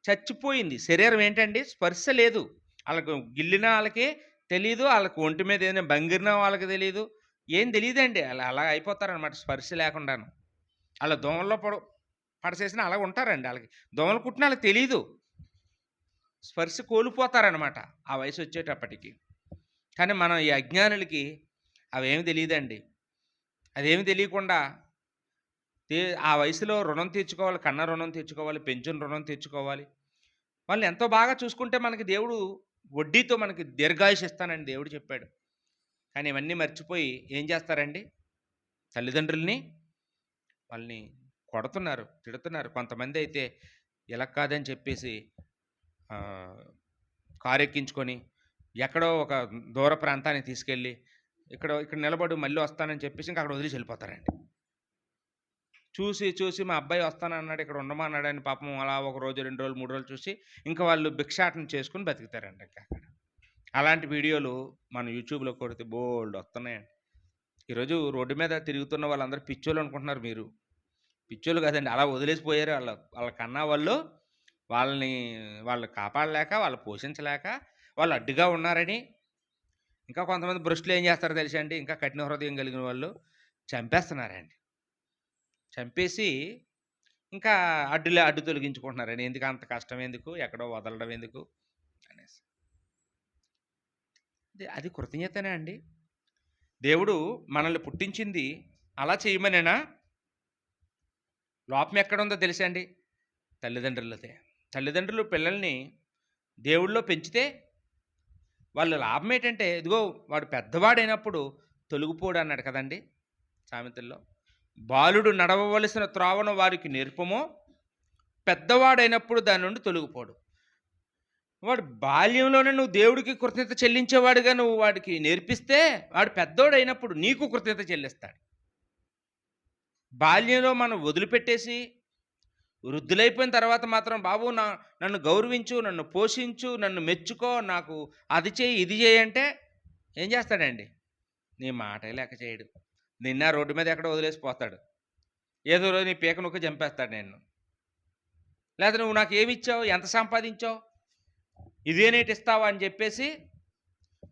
చచ్చిపోయింది శరీరం. ఏంటండి? స్పర్శ లేదు. వాళ్ళకు గిల్లిన వాళ్ళకి తెలీదు, వాళ్ళకి ఒంటి మీద ఏదైనా బంగిరిన వాళ్ళకి తెలీదు, ఏం తెలియదండి. అలా అయిపోతారనమాట స్పర్శ లేకుండాను. అలా దోమల్లో పడసేసిన అలా ఉంటారండి. వాళ్ళకి దోమలు కుట్టిన వాళ్ళకి తెలీదు, స్పర్శ కోల్పోతారనమాట ఆ వయసు వచ్చేటప్పటికి. కానీ మనం ఈ అజ్ఞానులకి అవేమి తెలియదండి. అదేమి తెలియకుండా ఆ వయసులో రుణం తీర్చుకోవాలి, కన్న రుణం తీర్చుకోవాలి, పెంచిన రుణం తీర్చుకోవాలి. వాళ్ళని ఎంతో బాగా చూసుకుంటే మనకి దేవుడు వడ్డీతో మనకి దీర్ఘాయుష్ ఇస్తానని దేవుడు చెప్పాడు. కానీ ఇవన్నీ మర్చిపోయి ఏం చేస్తారండి? తల్లిదండ్రుల్ని వాళ్ళని కొడుతున్నారు, తిడుతున్నారు. కొంతమంది అయితే ఇలా కాదని చెప్పేసి కారు ఎక్కించుకొని ఎక్కడో ఒక దూర ప్రాంతానికి తీసుకెళ్ళి ఇక్కడ నిలబడి మళ్ళీ వస్తానని చెప్పేసి ఇంకా అక్కడ వదిలేసి వెళ్ళిపోతారండి. చూసి మా అబ్బాయి వస్తానన్నాడు, ఇక్కడ ఉండమన్నాడని పాపం అలా 1 రోజు, 2 రోజులు, 3 రోజులు చూసి ఇంకా వాళ్ళు భిక్షాటన చేసుకుని బతుకుతారండి. ఇంకా అక్కడ అలాంటి వీడియోలు మన యూట్యూబ్లో కొడితే బోల్డ్ వస్తున్నాయండి. ఈరోజు రోడ్డు మీద తిరుగుతున్న వాళ్ళందరూ పిచ్చోళ్ళు అనుకుంటున్నారు. మీరు పిచ్చోళ్ళు కాదండి, అలా వదిలేసిపోయారు. వాళ్ళ కన్నా వాళ్ళు కాపాడలేక, వాళ్ళు పోషించలేక వాళ్ళు అడ్డుగా ఉన్నారని. ఇంకా కొంతమంది భ్రష్టులు ఏం చేస్తారో తెలుసా అండి? ఇంకా కఠిన హృదయం కలిగిన వాళ్ళు చంపేస్తున్నారండి. చంపేసి ఇంకా అడ్డు తొలగించుకుంటున్నారండి. ఎందుకు అంత కష్టం ఎందుకు? ఎక్కడో వదలడం ఎందుకు? అనేసి. అది కృతజ్ఞతనే అండి? దేవుడు మనల్ని పుట్టించింది అలా చేయమనేనా? లోపం ఎక్కడుందో తెలుసా అండి? తల్లిదండ్రులదే. తల్లిదండ్రులు పిల్లల్ని దేవుళ్ళో పెంచితే వాళ్ళ లాభం ఏంటంటే, ఇదిగో వాడు పెద్దవాడైనప్పుడు తొలగిపోడు అన్నాడు కదండీ సామెతల్లో. బాలుడు నడవవలసిన త్రోవను వారికి నేర్పుమో, పెద్దవాడైనప్పుడు దాని నుండి తొలగిపోడు. వాడు బాల్యంలోనే నువ్వు దేవుడికి కృతజ్ఞత చెల్లించేవాడుగా నువ్వు వాడికి నేర్పిస్తే, వాడు పెద్దోడైనప్పుడు నీకు కృతజ్ఞత చెల్లిస్తాడు. బాల్యంలో మనం వదిలిపెట్టేసి వృద్ధులైపోయిన తర్వాత మాత్రం బాబు నన్ను గౌరవించు, నన్ను పోషించు, నన్ను మెచ్చుకో, నాకు అది చేయి ఇది చేయి అంటే ఏం చేస్తాడండి? నీ మాటే లెక్క చేయడు. నిన్న రోడ్డు మీద ఎక్కడో వదిలేసిపోతాడు. ఏదో రోజు నీ పీక నొక్కి చంపేస్తాడు నిన్ను. లేదా నువ్వు నాకు ఏమిచ్చావు, ఎంత సంపాదించావు, ఇదేనేటి ఇస్తావా అని చెప్పేసి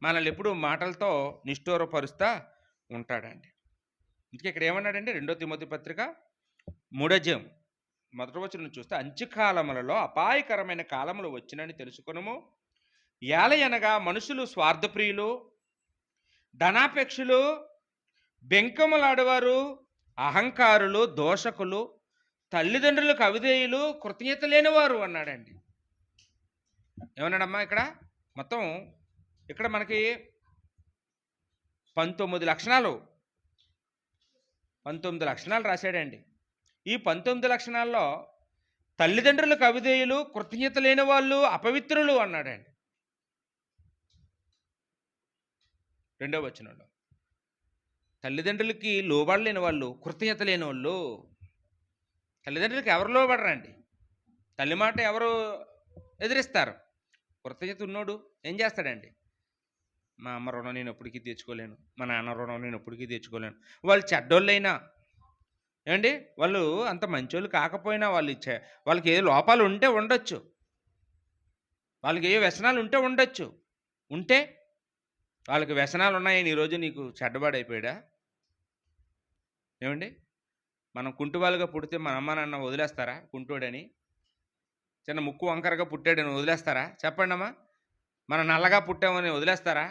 మనల్ని ఎప్పుడు మాటలతో నిష్ఠూరపరుస్తా ఉంటాడండి. ఇంక ఇక్కడ ఏమన్నాడంటే 2 తిమోతి పత్రిక 3వ అధ్యాయం 1వ వచనం చూస్తే, అంత్యకాలములలో అపాయకరమైన కాలములు వచ్చినని తెలుసుకొనుము. ఏలయనగా మనుషులు స్వార్థప్రియులు, ధనాపేక్షులు, బెంకములాడవారు, అహంకారులు, దోషకులు, తల్లిదండ్రులకు అవిధేయులు, కృతజ్ఞత లేనివారు అన్నాడండి. ఏమన్నాడమ్మా ఇక్కడ? మొత్తం ఇక్కడ మనకి 19 లక్షణాలు రాశాడండి. ఈ 19 లక్షణాల్లో తల్లిదండ్రులకు అవిధేయులు, కృతజ్ఞత లేని వాళ్ళు, అపవిత్రులు అన్నాడండి 2వ వచనంలో. తల్లిదండ్రులకి లోబడలేని వాళ్ళు, కృతజ్ఞత లేని వాళ్ళు. తల్లిదండ్రులకి ఎవరు లోబడరండి? తల్లి మాట ఎవరు ఎదిరిస్తారు? కృతజ్ఞత ఉన్నోడు ఏం చేస్తాడండి? మా అమ్మ రుణం నేను ఎప్పటికీ తెచ్చుకోలేను, మా నాన్న రుణం నేను ఎప్పటికీ తెచ్చుకోలేను. వాళ్ళు చెడ్డోళ్ళైనా ఏమండి, వాళ్ళు అంత మంచోళ్ళు కాకపోయినా వాళ్ళకి ఏ లోపాలు ఉంటే ఉండొచ్చు, వాళ్ళకి ఏ వ్యసనాలు ఉంటే ఉండొచ్చు. ఉంటే వాళ్ళకి వ్యసనాలు ఉన్నాయని ఈరోజు నీకు చెడ్డబాడైపోయాడా? ఏమండి, మనం కుంటువాళ్ళుగా పుడితే మన అమ్మ నాన్న వదిలేస్తారా? కుంటోడని, చిన్న ముక్కు వంకరగా పుట్టాడని వదిలేస్తారా? చెప్పండి అమ్మా. మనం నల్లగా పుట్టామని వదిలేస్తారా?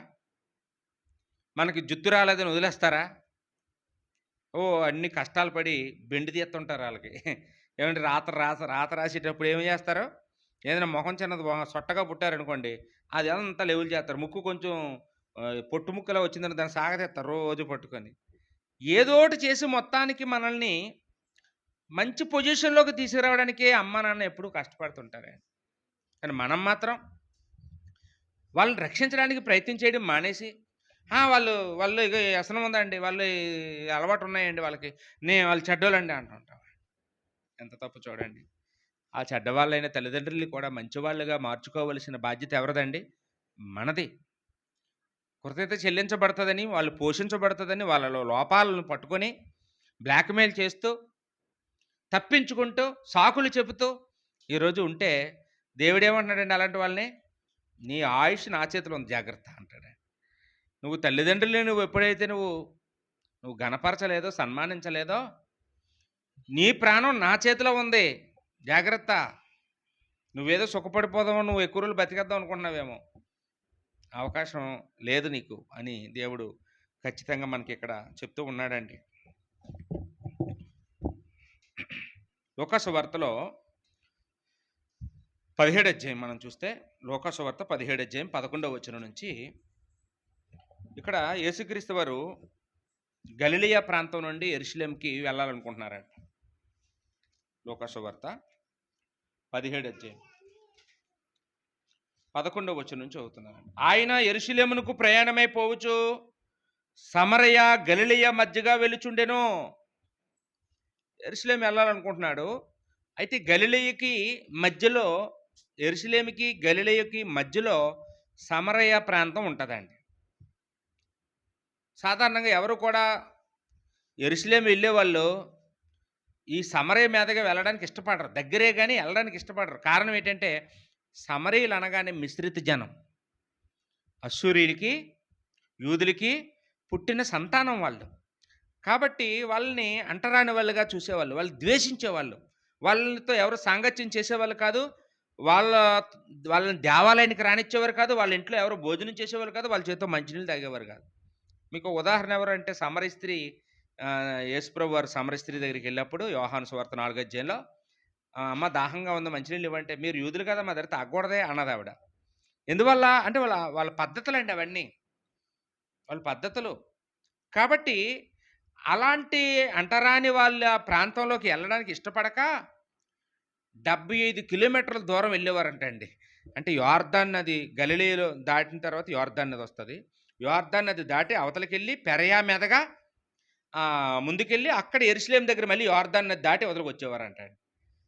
మనకి జుత్తు రాలేదని వదిలేస్తారా? అన్ని కష్టాలు పడి బెండి తీస్తుంటారు వాళ్ళకి. ఏమంటే రాత రాసేటప్పుడు ఏమి చేస్తారు? ఏదైనా మొహం చిన్నది సొట్టగా పుట్టారనుకోండి, అది అంతా లెవెల్ చేస్తారు. ముక్కు కొంచెం పొట్టు ముక్కలా వచ్చిందని దాన్ని సాగతీస్తారు రోజు పట్టుకొని. ఏదోటి చేసి మొత్తానికి మనల్ని మంచి పొజిషన్లోకి తీసుకురావడానికే అమ్మ నాన్న ఎప్పుడూ కష్టపడుతుంటారు. కానీ మనం మాత్రం వాళ్ళని రక్షించడానికి ప్రయత్నం చేయడం మానేసి, వాళ్ళు ఇక వ్యసనం ఉందండి, వాళ్ళు అలవాటు ఉన్నాయండి వాళ్ళకి, వాళ్ళు చెడ్డోళ్ళండి అంటుంటాం. ఎంత తప్పు చూడండి. ఆ చెడ్డవాళ్ళైన తల్లిదండ్రులు కూడా మంచివాళ్ళుగా మార్చుకోవలసిన బాధ్యత ఎవరిదండి? మనది. కృతజ్ఞత చెల్లించబడుతుందని, వాళ్ళు పోషించబడుతుందని వాళ్ళలో లోపాలను పట్టుకొని బ్లాక్మెయిల్ చేస్తూ, తప్పించుకుంటూ, సాకులు చెబుతూ ఈరోజు ఉంటే దేవుడేమంటున్నాడండి అలాంటి వాళ్ళని? నీ ఆయుష్ నా చేతిలో ఉంది, జాగ్రత్త అంటాడు. నువ్వు తల్లిదండ్రులని నువ్వు ఎప్పుడైతే నువ్వు గణపరచలేదో, సన్మానించలేదో, నీ ప్రాణం నా చేతిలో ఉంది, జాగ్రత్త. నువ్వేదో సుఖపడిపోదామో, నువ్వు ఎక్కువ రోజులు బతికేద్దాం అనుకుంటున్నావేమో, అవకాశం లేదు నీకు అని దేవుడు ఖచ్చితంగా మనకి ఇక్కడ చెప్తూ ఉన్నాడండి. లోకాసువార్తలో 17వ అధ్యాయం మనం చూస్తే, లోకాసువార్త 17వ అధ్యాయం 11వ వచనం నుంచి, ఇక్కడ యేసుక్రీస్తు వారు గలిలయ ప్రాంతం నుండి యెరూషలేముకి వెళ్ళాలనుకుంటున్నారంట. లోకాసువార్త 17వ అధ్యాయం 11వ వచనం నుంచి చదువుతున్నారండి. ఆయన యెరూషలేమునకు ప్రయాణమై పోవచ్చు సమరయ గలిలయ మధ్యగా వెలుచుండెను. యెరూషలేము వెళ్ళాలనుకుంటున్నాడు. అయితే గలిలయకి మధ్యలో, యెరూషలేముకి గలిలయకి మధ్యలో సమరయ ప్రాంతం ఉంటుందండి. సాధారణంగా ఎవరు కూడా యెరూషలేము వెళ్ళేవాళ్ళు ఈ సమరయ మీదగా వెళ్ళడానికి ఇష్టపడరు, దగ్గరే కానీ వెళ్ళడానికి ఇష్టపడరు. కారణం ఏంటంటే, సమరయులు అనగానే మిశ్రిత జనం, అశ్షూరీయులకి యూదులకి పుట్టిన సంతానం వాళ్ళు. కాబట్టి వాళ్ళని అంటరాని వాళ్ళుగా చూసేవాళ్ళు, వాళ్ళు ద్వేషించేవాళ్ళు. వాళ్ళతో ఎవరు సాంగత్యం చేసేవాళ్ళు కాదు. వాళ్ళ వాళ్ళని దేవాలయానికి రానిచ్చేవారు కాదు. వాళ్ళ ఇంట్లో ఎవరు భోజనం చేసేవాళ్ళు కాదు. వాళ్ళ చేత్తో మంచినీళ్ళు తాగేవారు కాదు. మీకు ఉదాహరణ ఎవరంటే సమరయ స్త్రీ, యేసుప్రభు వారు సమరయ స్త్రీ దగ్గరికెళ్ళినప్పుడు యోహాను సువార్త 4 అధ్యాయంలో "అమ్మ దాహంగా ఉంది మంచినీళ్ళు ఇవ్వంటే" "మీరు యూదులు కదా! మా దగ్గర తాగకూడదే" అన్నదావిడ. ఎందువల్ల? అంటే వాళ్ళ వాళ్ళ పద్ధతులండి అవన్నీ. వాళ్ళ పద్ధతులు. కాబట్టి అలాంటి అంటరాని వాళ్ళ ప్రాంతంలోకి ఎళ్ళడానికి ఇష్టపడక 75 కిలోమీటర్ల దూరం వెళ్ళేవారంటండి. అంటే యొర్దాను నది గలిలయలో దాటిన తర్వాత యొర్దాను నదొస్తది. యొర్దాను నది దాటి అవతలకెళ్ళి పెరయా మీదగా ముందుకెళ్ళి అక్కడ యెరూషలేము దగ్గర మళ్ళీ యొర్దాను నది దాటి అవతలకొచ్చేవారంటండి.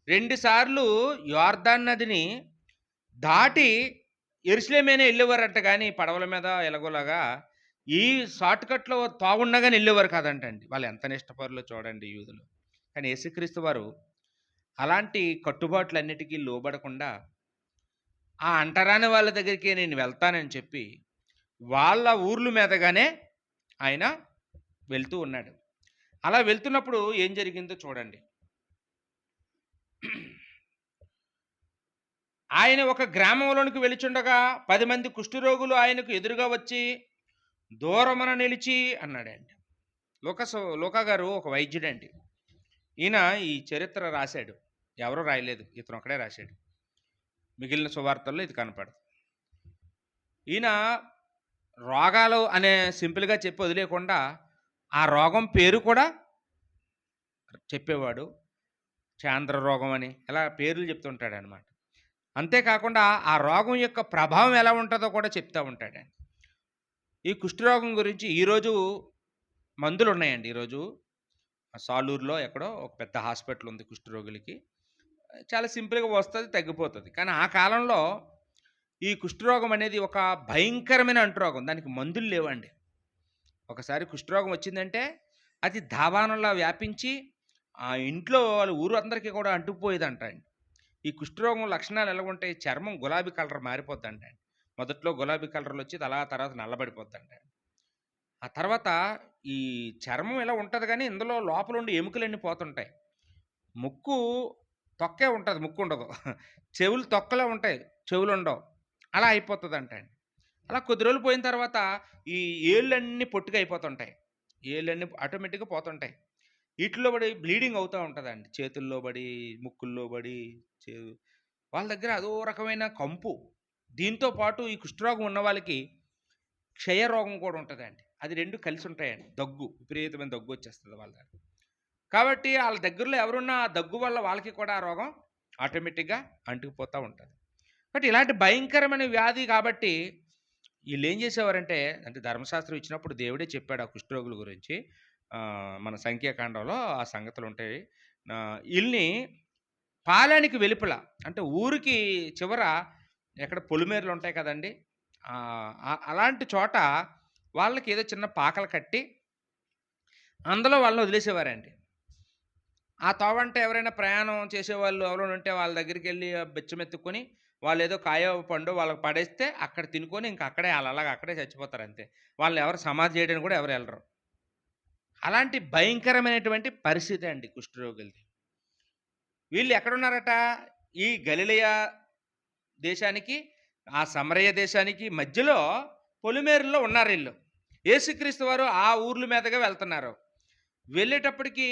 2 సార్లు యొర్దాను నదిని దాటి యెరూషలేమేనే ఎళ్ళేవారంట గానీ పడవల మీద ఎలాగోలాగా ఈ షార్ట్‌కట్‌లో తావున్నా గాని ఎళ్ళేవారు కాదంటండి. వాళ్ళు ఎంత నిష్టపరులో చూడండి యూదులు. కానీ యేసుక్రీస్తు వారు అలాంటి కట్టుబాట్లన్నిటికీ లోబడకుండా, ఆ అంటరాని వాళ్ళ దగ్గరికే నేను వెళ్తానని చెప్పి, వాళ్ళ ఊర్ల మీదగానే ఆయన వెళ్తూ ఉన్నాడు. అలా వెళ్తున్నప్పుడు ఏం జరిగిందో చూడండి. ఆయన ఒక గ్రామంలోనికి వెళుచుండగా 10 మంది కుష్ఠరోగులు ఆయనకు ఎదురుగా వచ్చి, దూరమున నిలిచి అన్నాడండి. లూకా గారు ఒక వైద్యుడండి. ఈయన ఈ చరిత్ర రాశాడు. ఎవరు రాయలేదు. ఇతనొక్కడే రాశాడు. మిగిలిన సువార్తల్లో ఇది కనపడదు. ఈయన రోగాలు అనే సింపుల్‌గా చెప్పి వదిలేయకుండా, ఆ రోగం పేరు కూడా చెప్పేవాడు. చాంద్ర రోగం అని ఇలా పేర్లు చెప్తుంటాడనమాట. అంతేకాకుండా ఆ రోగం యొక్క ప్రభావం ఎలా ఉంటదో కూడా చెప్తా ఉంటాడండి. ఈ కుష్ఠరోగం గురించి ఈరోజు మందులున్నాయండి. ఈరోజు సాలూరులో ఎక్కడో ఒక పెద్ద హాస్పిటల్ ఉంది కుష్ఠరోగులకి. చాలా సింపుల్‌గా వస్తది, తగ్గిపోతది. కానీ ఆ కాలంలో ఈ కుష్ఠరోగం అనేది ఒక భయంకరమైన అంటురోగం. దానికి మందులు లేవండి. ఒకసారి కుష్ఠరోగం వచ్చిందంటే అది దావానంలా వ్యాపించి ఆ ఇంట్లో వాళ్ళ ఊరు అందరికీ కూడా అంటుకుపోయేదంట అండి. ఈ కుష్ఠరోగం లక్షణాలు ఎలాగుంటాయి? చర్మం గులాబీ కలర్ మారిపోద్దంట అండి. మొదట్లో గులాబీ కలర్‌లో వచ్చి తర్వాత నల్లబడిపోద్దంట. ఆ తర్వాత ఈ చర్మం ఇలా ఉంటది గానీ ఇందులో లోపలుండి ఎముకలన్నీ పోతుంటాయి. ముక్కు తొక్కే ఉంటది. ముక్కుండదు. చెవులు తొక్కలే ఉంటాయి. చెవులుండవు. అలా అయిపోతదంటండి. అలా కొద్ది రోజులు పోయిన తర్వాత ఈ ఏళ్ళన్నీ పొట్టిగా అయిపోతుంటాయి. ఏళ్ళన్నీ ఆటోమేటిక్‌గా పోతుంటాయి. ఈటిల్లో పడి బ్లీడింగ్ అవుతా ఉంటదండి. చేతుల్లో బడి, ముక్కుల్లో బడి, వాళ్ళ దగ్గర అదో రకమైన కంపు. దీంతో పాటు ఈ కుష్ఠరోగం ఉన్న వాళ్ళకి క్షయరోగం కూడా ఉంటదండి. అది 2 కలిసి ఉంటాయండి. దగ్గు, విపరీతమైన దగ్గొచ్చేస్తది వాళ్ళ దగ్గర. కాబట్టి ఆళ్ళ దగ్గరలో ఎవరున్నా ఆ దగ్గు వల్ల వాళ్ళకి కూడా ఆ రోగం ఆటోమేటిక్‌గా అంటుకుపోతా ఉంటది. బట్ ఇలాంటి భయంకరమైన వ్యాధి కాబట్టి ఈళ్ళేం చేసేవారంటే, అంటే ధర్మశాస్త్రం ఇచ్చినప్పుడు దేవుడే చెప్పాడు ఆ కుష్ఠరోగుల గురించి. మన సంఖ్యాకాండంలో ఆ సంగతులుంటాయి. ఈళ్ళని పాలెనికి వెలుపల అంటే ఊరికి చివర ఎక్కడ పొలిమేరలుంటాయి కదండీ! అలాంటి చోట వాళ్ళకి ఏదో చిన్న పాకలు కట్టి అందులో వాళ్ళని వదిలేసేవారండి. ఆ తోవంట ఎవరైనా ప్రయాణం చేసేవాళ్ళు ఎవరైనా ఉంటే వాళ్ళ దగ్గరికెళ్ళి బిచ్చమెత్తుకొని వాళ్ళేదో కాయో, పండో వాళ్ళకి పడేస్తే అక్కడ తినుకొని ఇంక అక్కడే ఆళ్ళలాగా అక్కడే చచ్చిపోతారంతే. వాళ్ళని ఎవరు సమాధి చేయడానికి కూడా ఎవరు ఎళ్ళరు. అలాంటి భయంకరమైనటువంటి పరిస్థితి అండి కుష్ఠరోగులది. వీళ్ళు ఎక్కడున్నారట? ఈ గలిలయ దేశానికి, ఆ సమరయ దేశానికి మధ్యలో పొలిమేరులో ఉన్నారీళ్ళు. యేసుక్రీస్తు వారు ఆ ఊర్ల మీదుగా వెళ్తున్నారు. వెళ్ళేటప్పటికి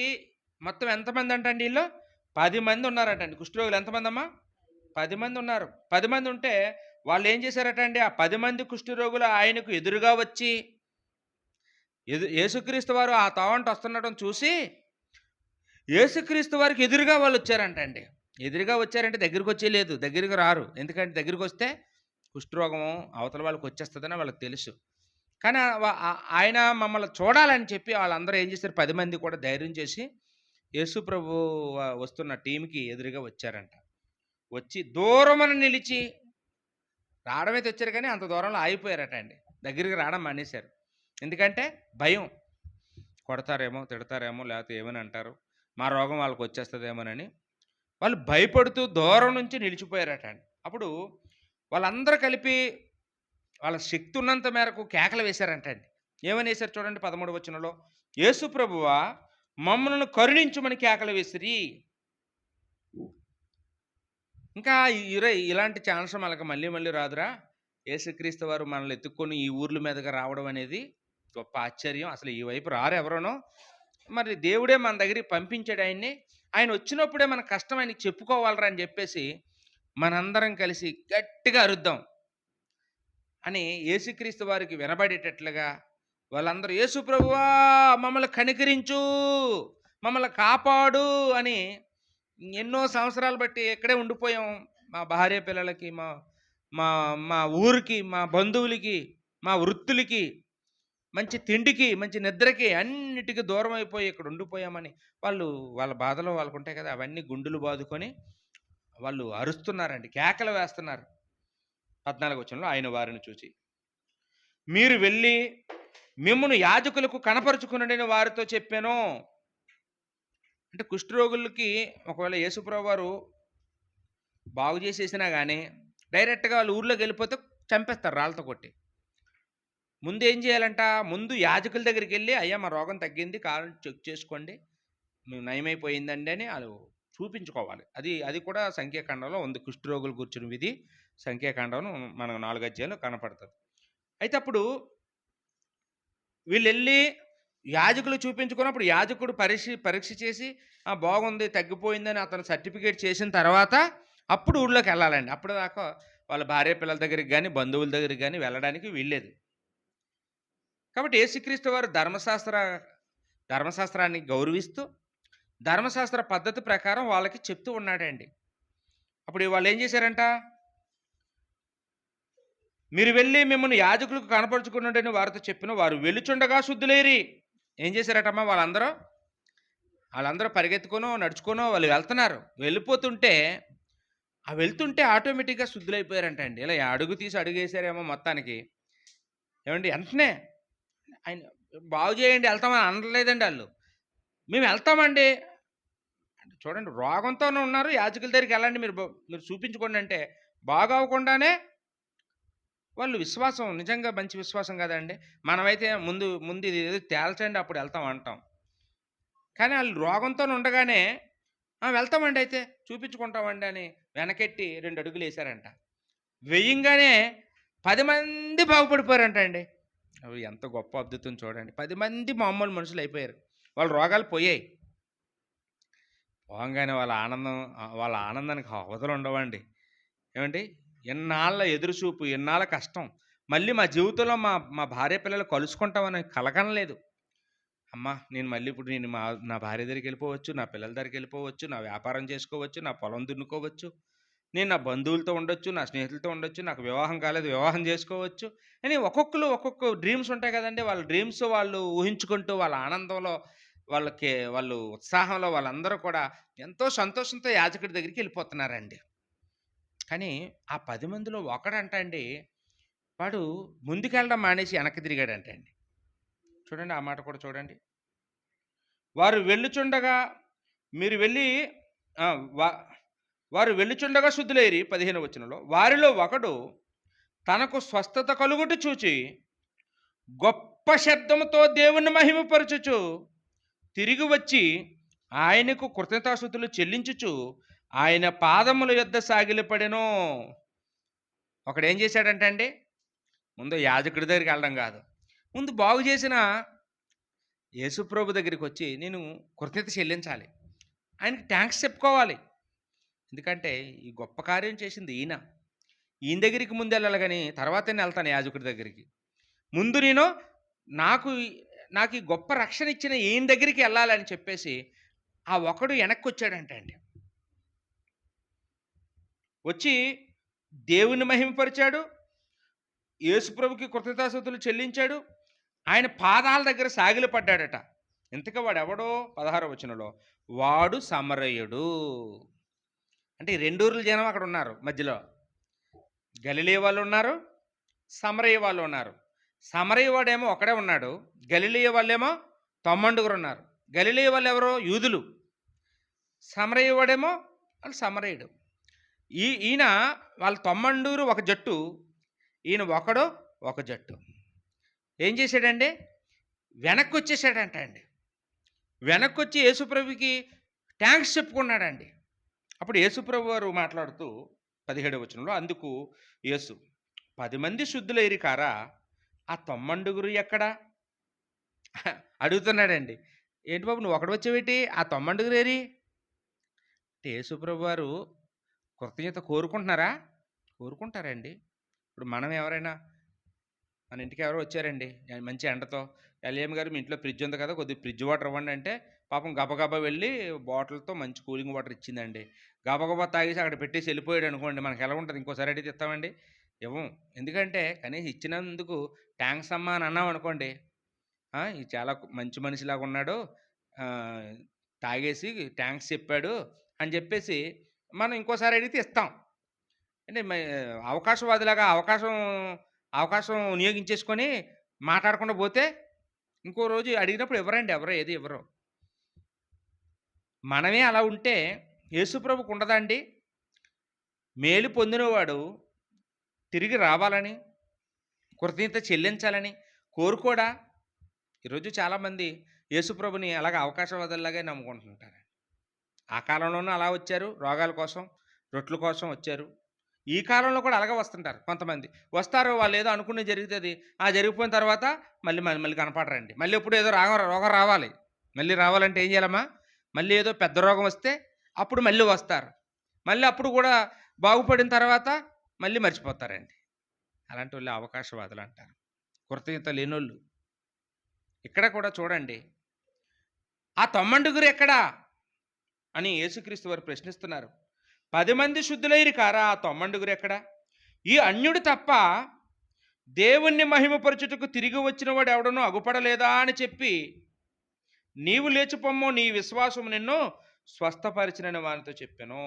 మొత్తం ఎంతమందంటండి ఈళ్ళు? 10 మంది ఉన్నారటండి. కుష్ఠరోగులు ఎంతమందమ్మా? 10 మంది ఉన్నారు. 10 మంది ఉంటే వాళ్ళేం చేశారట అండి, ఆ 10 మంది కుష్ఠరోగులు ఆయనకు ఎదురుగా వచ్చి, యేసుక్రీస్తు వారు ఆ తావంట వస్తుండటం చూసి, యేసుక్రీస్తు వారికి ఎదురుగా వాళ్ళొచ్చారంటండి. ఎదురుగా వచ్చారంటే దగ్గరికొచ్చే లేదు. దగ్గరికి రారు. ఎందుకంటే దగ్గరికొస్తే కుష్ఠరోగం అవతల వాళ్ళకొచ్చేస్తదని వాళ్ళకి తెలుసు. కానీ ఆయన మమ్మల్ని చూడాలని చెప్పి వాళ్ళందరూ ఏం చేశారు 10 మంది కూడా ధైర్యం చేసి యేసు ప్రభు వస్తున్న టీమ్‌కి ఎదురుగా వచ్చారంట. వచ్చి దూరమున నిలిచి రావడమైతే వచ్చారు కానీ అంత దూరంలో ఆగిపోయారట అండి. దగ్గరికి రావడం మానేశారు. ఎందుకంటే భయం. కొడతారేమో, తిడతారేమో లేకపోతే ఏమని అంటారు. మా రోగం వాళ్ళకొచ్చేస్తదేమోనని వాళ్ళు భయపడుతూ దూరం నుంచి నిలిచిపోయారట అండి. అప్పుడు వాళ్ళందరూ కలిపి వాళ్ళ శక్తి ఉన్నంత మేరకు కేకలు వేశారంటండి. ఏమనేసారు చూడండి 13వ వచనంలో, యేసు ప్రభువా మమ్మల్ని కరుణించుమని కేకలు వేసిరి. ఇంకా ఇలాంటి ఛాన్స్ మనకు మళ్ళీ మళ్ళీ రాదురా. యేసుక్రీస్తు వారు మనల్ని ఎత్తుక్కొని ఈ ఊర్ల మీదకి రావడం అనేది గొప్ప ఆశ్చర్యం. అసలు ఈ వైపు రారు ఎవరును. మరి దేవుడే మన దగ్గరికి పంపించాడు ఆయన్ని. ఆయన వచ్చినప్పుడే మన కష్టం ఆయనకి చెప్పుకోవాలిరా అని చెప్పేసి మనందరం కలిసి గట్టిగా అరుద్దాం అని యేసుక్రీస్తు వారికి వినబడేటట్లుగా వాళ్ళందరూ, యేసు ప్రభువా మమ్మల్ని కనికరించు, మమ్మల్ని కాపాడు అని ఎన్నో సంవత్సరాలు బట్టి ఇక్కడే ఉండిపోయాం. మా భార్య పిల్లలకి, మా మా మా ఊరికి, మా బంధువులకి, మా వృత్తులకి, మంచి తిండికి, మంచి నిద్రకి, అన్నిటికీ దూరం అయిపోయి ఇక్కడ ఉండిపోయామని వాళ్ళు వాళ్ళ బాధలో వాళ్ళకు ఉంటాయి కదా, అవన్నీ గుండెలు బాదుకొని వాళ్ళు అరుస్తున్నారండి, కేకలు వేస్తున్నారు. 14వ వచనంలో ఆయన వారిని చూసి, మీరు వెళ్ళి మిమ్మును యాజకులకు కనపరుచుకునడని వారితో చెప్పాను. అంటే కుష్ఠరోగులకి ఒకవేళ యేసుప్రభు వారు బాగు చేసేసినా కానీ డైరెక్ట్గా వాళ్ళు ఊర్లోకి వెళ్ళిపోతే చంపేస్తారు రాళ్ళతో కొట్టి. ముందు ఏం చేయాలంట, ముందు యాజకుల దగ్గరికి వెళ్ళి, అయ్యా మా రోగం తగ్గింది, కాలం చెక్ చేసుకోండి, మేము నయమైపోయిందండి అని వాళ్ళు చూపించుకోవాలి. అది కూడా సంఖ్యాకాండంలో ఉంది. కుష్ఠరోగులు కూర్చుని విధి సంఖ్యాకాండంలో మనకు 4 అధ్యాయాలు కనపడుతుంది. అయితే అప్పుడు వీళ్ళు వెళ్ళి యాజకులు చూపించుకున్నప్పుడు యాజకుడు పరీక్ష చేసి బాగుంది తగ్గిపోయిందని అతను సర్టిఫికేట్ చేసిన తర్వాత అప్పుడు ఊళ్ళోకి వెళ్ళాలండి. అప్పుడు దాకా వాళ్ళ భార్య పిల్లల దగ్గరికి కానీ బంధువుల దగ్గరికి కానీ వెళ్ళడానికి వీల్లేదు. కాబట్టి యేసుక్రీస్తు వారు ధర్మశాస్త్రాన్ని గౌరవిస్తూ ధర్మశాస్త్ర పద్ధతి ప్రకారం వాళ్ళకి చెప్తూ ఉన్నాడండి. అప్పుడు వాళ్ళు ఏం చేశారంట, మీరు వెళ్ళి మిమ్మల్ని యాజకులకు కనపరుచుకున్నాడని వారితో చెప్పిన వారు వెలుచుండగా శుద్ధులేరి. ఏం చేశారటమ్మా, వాళ్ళందరూ పరిగెత్తుకోనో నడుచుకోనో వాళ్ళు వెళ్తున్నారు. వెళ్ళిపోతుంటే వెళ్తుంటే ఆటోమేటిక్గా శుద్ధులైపోయారంట అండి. ఇలా అడుగు తీసి అడుగేశారేమో మొత్తానికి. ఏమండి, వెంటనే ఆయన బాగు చేయండి వెళ్తామని అనలేదండి వాళ్ళు. మేము వెళ్తామండి చూడండి, రోగంతోనే ఉన్నారు, యాజకుల దగ్గరికి వెళ్ళండి మీరు చూపించుకోండి అంటే బాగా అవ్వకుండానే వాళ్ళు విశ్వాసం నిజంగా మంచి విశ్వాసం కదండి. మనమైతే ముందు ఇది ఏదో తేల్చండి అప్పుడు వెళ్తాం అంటాం. కానీ వాళ్ళు రోగంతో ఉండగానే వెళ్తామండి అయితే చూపించుకుంటామండి అని వెనకెట్టి 2 అడుగులు వేశారంట. వేయంగానే 10 మంది బాగుపడిపోయారంట అండి. అవి ఎంత గొప్ప అద్భుతం చూడండి. 10 మంది మామూలు మనుషులు అయిపోయారు. వాళ్ళ రోగాలు పోయాయి. పోగానే వాళ్ళ ఆనందానికి అవధులు ఉండవండి. ఏమండి, ఎన్నాళ్ళ ఎదురుచూపు, ఎన్నాళ్ళ కష్టం, మళ్ళీ మా జీవితంలో మా భార్య పిల్లలు కలుసుకుంటామని కలగనలేదు. అమ్మా నేను మళ్ళీ ఇప్పుడు నా భార్య దగ్గరికి వెళ్ళిపోవచ్చు, నా పిల్లల దగ్గరికి వెళ్ళిపోవచ్చు, నా వ్యాపారం చేసుకోవచ్చు, నా పొలం దున్నుకోవచ్చు, నేను నా బంధువులతో ఉండొచ్చు, నా స్నేహితులతో ఉండొచ్చు, నాకు వివాహం కాలేదు వివాహం చేసుకోవచ్చు అని ఒక్కొక్క డ్రీమ్స్ ఉంటాయి కదండి. వాళ్ళ డ్రీమ్స్ వాళ్ళు ఊహించుకుంటూ వాళ్ళ ఆనందంలో వాళ్ళు ఉత్సాహంలో వాళ్ళందరూ కూడా ఎంతో సంతోషంతో యాజకుడి దగ్గరికి వెళ్ళిపోతున్నారండి. కానీ ఆ 10 మందిలో ఒకడంట అండి, వాడు ముందుకెళ్ళడం మానేసి వెనక్కి తిరిగాడంట అండి. చూడండి ఆ మాట కూడా చూడండి. వారు వెళ్ళుచుండగా శుద్ధులేరి 15వ వచనంలో, వారిలో ఒకడు తనకు స్వస్థత కలుగుట చూచి గొప్ప శబ్దముతో దేవుని మహిమపరచుచు తిరిగి వచ్చి ఆయనకు కృతజ్ఞతాస్తుతులు చెల్లించుచు ఆయన పాదముల యొద్ద సాగిలపడెను. ఒకడు ఏం చేశాడంటే అండి, ముందు యాజకుడి దగ్గరికి వెళ్ళడం కాదు, ముందు బాగు చేసిన యేసుప్రభు దగ్గరికి వచ్చి నేను కృతజ్ఞత చెల్లించాలి, ఆయనకి థ్యాంక్స్ చెప్పుకోవాలి. ఎందుకంటే ఈ గొప్ప కార్యం చేసింది ఈయన దగ్గరికి ముందు వెళ్ళాలి, కానీ తర్వాత నేను వెళ్తాను యాజకుడి దగ్గరికి. ముందు నాకు ఈ గొప్ప రక్షణ ఇచ్చిన ఈయన దగ్గరికి వెళ్ళాలని చెప్పేసి ఆ ఒకడు వెనక్కి వచ్చాడంట అండి. వచ్చి దేవుని మహిమపరిచాడు, యేసుప్రభుకి కృతజ్ఞతాస్తుతులు చెల్లించాడు, ఆయన పాదాల దగ్గర సాగిలపడ్డాడట. ఇంతగా వాడు ఎవడో 16వ వచనంలో, వాడు సమరయుడు. అంటే 2 ఊర్ల జనం అక్కడ ఉన్నారు, మధ్యలో గలిలయ వాళ్ళు ఉన్నారు, సమరయ వాళ్ళు ఉన్నారు. సమరయ వాడేమో ఒకడే ఉన్నాడు, గలిలయ వాళ్ళేమో 90 ఉన్నారు. గలిలయ వాళ్ళు ఎవరో యూదులు, సమరయ వాడేమో వాళ్ళు సమరయుడు. ఈయన వాళ్ళ 90 ఒక జట్టు, ఈయన ఒకడు ఒక జట్టు. ఏం చేశాడండి, వెనక్కి వచ్చేసాడంట అండి. వెనక్కి వచ్చి యేసుప్రభుకి థ్యాంక్స్ చెప్పుకున్నాడండి. అప్పుడు యేసుప్రభు వారు మాట్లాడుతూ 17వ వచనంలో, అందుకు యేసు, 10 మంది శుద్ధులైరి కారా, ఆ 90 ఎక్కడా అడుగుతున్నాడండి. ఏంటి బాబు నువ్వు ఒకడు వచ్చావేటి, ఆ 90 ఏరి? అంటే యేసుప్రభు వారు కృతజ్ఞత కోరుకుంటున్నారా? కోరుకుంటారండి. ఇప్పుడు మనం ఎవరైనా మన ఇంటికి ఎవరో వచ్చారండి మంచి ఎండతో, ఎల్ఏఎం గారు మీ ఇంట్లో ఫ్రిడ్జ్ ఉంది కదా, కొద్దిగా ఫ్రిడ్జ్ వాటర్ ఇవ్వండి అంటే, పాపం గబగబా వెళ్ళి బాటిల్తో మంచి కూలింగ్ వాటర్ ఇచ్చిందండి. గబగబా తాగేసి అక్కడ పెట్టేసి వెళ్ళిపోయాడు అనుకోండి, మనకి ఎలా ఉంటుంది? ఇంకోసారి అడిగితే ఇస్తామండి? ఇవ్వం. ఎందుకంటే కనీసం ఇచ్చినందుకు థ్యాంక్స్ అమ్మా అని అన్నాం అనుకోండి, ఇది చాలా మంచి మనిషిలాగా ఉన్నాడు, తాగేసి థ్యాంక్స్ చెప్పాడు అని చెప్పేసి మనం ఇంకోసారి అడిగితే ఇస్తాం. అంటే అవకాశవాదిలాగా అవకాశం అవకాశం వినియోగించేసుకొని మాట్లాడకుండా పోతే ఇంకో రోజు అడిగినప్పుడు ఎవరండి, ఎవరో ఏది ఇవ్వరు. మనమే అలా ఉంటే యేసుప్రభుకు ఉండదా అండి? మేలు పొందినవాడు తిరిగి రావాలని, కృతజ్ఞత చెల్లించాలని కోరుకోడా? ఈరోజు చాలామంది యేసుప్రభుని అలాగ అవకాశవాదుల్లాగే నమ్ముకుంటుంటారు. ఆ కాలంలోనూ అలా వచ్చారు, రోగాల కోసం, రొట్టెల కోసం వచ్చారు. ఈ కాలంలో కూడా అలాగే వస్తుంటారు కొంతమంది. వస్తారు, వాళ్ళు ఏదో అనుకున్నది జరుగుతుంది. జరిగిపోయిన తర్వాత మళ్ళీ మళ్ళీ మళ్ళీ కనపడరండి. మళ్ళీ ఎప్పుడు ఏదో రోగం రావాలి. మళ్ళీ రావాలంటే ఏం చేయాలమ్మా? మళ్ళీ ఏదో పెద్ద రోగం వస్తే అప్పుడు మళ్ళీ వస్తారు. మళ్ళీ అప్పుడు కూడా బాగుపడిన తర్వాత మళ్ళీ మర్చిపోతారండి. అలాంటి వాళ్ళు అవకాశవాదులు అంటారు, కృతజ్ఞత లేనోళ్ళు. ఇక్కడ కూడా చూడండి, ఆ 90 ఎక్కడా అని యేసుక్రీస్తు వారు ప్రశ్నిస్తున్నారు. 10 మంది శుద్ధులైరి కారా, ఆ 90 ఎక్కడా? ఈ అన్యుడు తప్ప దేవుణ్ణి మహిమపరచుటకు తిరిగి వచ్చిన వాడు ఎవడనో అగుపడలేదా అని చెప్పి, నీవు లేచిపొమ్ము, నీ విశ్వాసము నిన్ను స్వస్థపరిచినని వారితో చెప్పాను.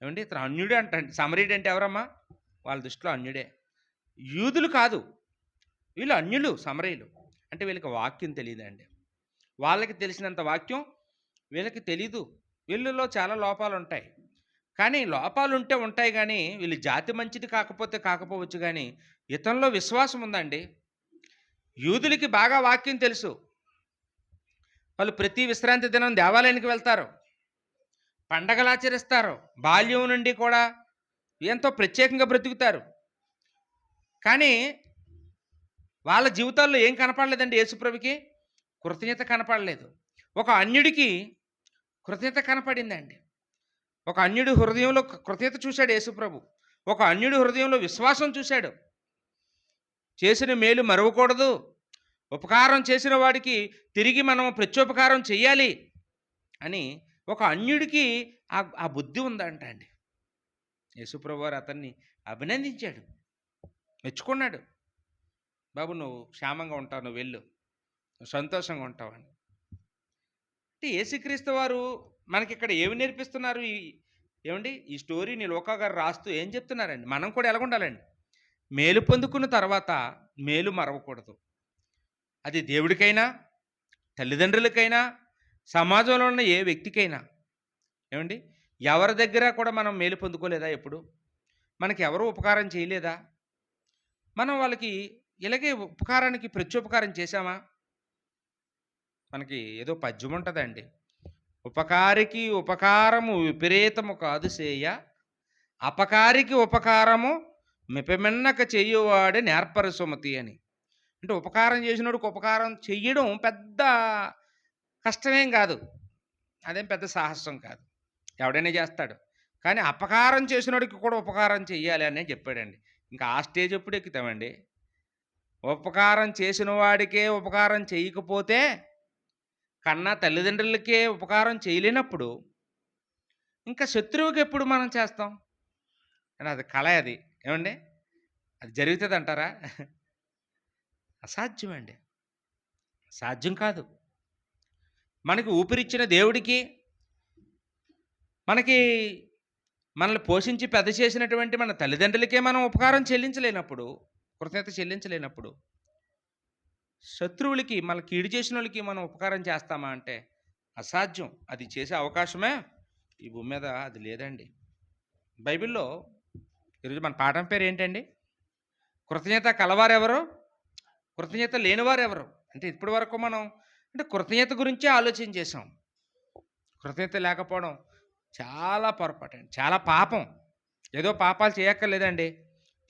ఏమండి, ఇతను అన్యుడే అంటండి. సమరీడు అంటే ఎవరమ్మా? వాళ్ళ దృష్టిలో అన్యుడే. యూదులు కాదు, వీళ్ళు అన్యులు, సమరీయులు. అంటే వీళ్ళకి వాక్యం తెలియదండి. వాళ్ళకి తెలిసినంత వాక్యం వీళ్ళకి తెలీదు. వీళ్ళలో చాలా లోపాలు ఉంటాయి. కానీ లోపాలు ఉంటే ఉంటాయి, కానీ వీళ్ళు జాతి మంచిది కాకపోతే కాకపోవచ్చు, కానీ ఇతనిలో విశ్వాసం ఉందండి. యూదులకి బాగా వాక్యం తెలుసు. వాళ్ళు ప్రతి విశ్రాంతి దినం దేవాలయానికి వెళ్తారు, పండగలు ఆచరిస్తారు, బాల్యం నుండి కూడా ఎంతో ప్రత్యేకంగా బ్రతుకుతారు. కానీ వాళ్ళ జీవితాల్లో ఏం కనపడలేదండి యేసుప్రభుకి? కృతజ్ఞత కనపడలేదు. ఒక అన్యుడికి కృతజ్ఞత కనపడిందండి. ఒక అన్యుడి హృదయంలో కృతజ్ఞత చూశాడు యేసుప్రభు. ఒక అన్యుడి హృదయంలో విశ్వాసం చూశాడు. చేసిన మేలు మరవకూడదు, ఉపకారం చేసిన వాడికి తిరిగి మనం ప్రత్యుపకారం చెయ్యాలి అని ఒక అన్యుడికి ఆ బుద్ధి ఉందంట అండి. యేసుప్రభు వారు అతన్ని అభినందించాడు, మెచ్చుకున్నాడు. బాబు నువ్వు క్షేమంగా ఉంటావు, నువ్వు వెళ్ళు, నువ్వు సంతోషంగా ఉంటావని. అంటే యేసుక్రీస్తు వారు మనకి ఇక్కడ ఏమి నేర్పిస్తున్నారు? ఏమండి, ఈ స్టోరీని లోకా గారు రాస్తూ ఏం చెప్తున్నారండి? మనం కూడా ఎలాగుండాలండి? మేలు పొందుకున్న తర్వాత మేలు మరవకూడదు. అది దేవుడికైనా, తల్లిదండ్రులకైనా, సమాజంలో ఉన్న ఏ వ్యక్తికైనా. ఏమండి, ఎవరి దగ్గర కూడా మనం మేలు పొందుకోలేదా? ఎప్పుడు మనకి ఎవరు ఉపకారం చేయలేదా? మనం వాళ్ళకి ఇలాగే ఉపకారానికి ప్రత్యుపకారం చేశామా? మనకి ఏదో పద్యం ఉంటుందండి, ఉపకారికి ఉపకారము విపరీతము కాదు సేయ, అపకారికి ఉపకారము మిపమిన్నక చెయ్యువాడే నేర్పరు సుమతి అని. అంటే ఉపకారం చేసినోడికి ఉపకారం చెయ్యడం పెద్ద కష్టమేం కాదు, అదేం పెద్ద సాహసం కాదు, ఎవడైనా చేస్తాడు. కానీ అపకారం చేసినోడికి కూడా ఉపకారం చెయ్యాలి అనే చెప్పాడండి. ఇంకా ఆ స్టేజ్ ఎప్పుడు ఎక్కుతామండి? ఉపకారం చేసిన వాడికే ఉపకారం చేయకపోతే, కన్నా తల్లిదండ్రులకే ఉపకారం చేయలేనప్పుడు ఇంకా శత్రువుకి ఎప్పుడు మనం చేస్తాం? అని అది కళ, అది ఏమండి, అది జరుగుతుంది అంటారా? అసాధ్యం అండి, సాధ్యం కాదు. మనకి ఊపిరిచ్చిన దేవుడికి, మనకి మనల్ని పోషించి పెద్ద చేసినటువంటి మన తల్లిదండ్రులకే మనం ఉపకారం చెల్లించలేనప్పుడు, కృతజ్ఞత చెల్లించలేనప్పుడు, శత్రువులకి, మన కీడు చేసిన వాళ్ళకి మనం ఉపకారం చేస్తామా అంటే అసాధ్యం. అది చేసే అవకాశమే ఈ భూమి మీద అది లేదండి. బైబిల్లో ఈరోజు మన పాఠం పేరు ఏంటండి? కృతజ్ఞత కలవారెవరు, కృతజ్ఞత లేనివారెవరు. అంటే ఇప్పటి వరకు మనం అంటే కృతజ్ఞత గురించే ఆలోచన చేసాం. కృతజ్ఞత లేకపోవడం చాలా పొరపాటండి. చాలా పాపం. ఏదో పాపాలు చేయక్కర్లేదండి.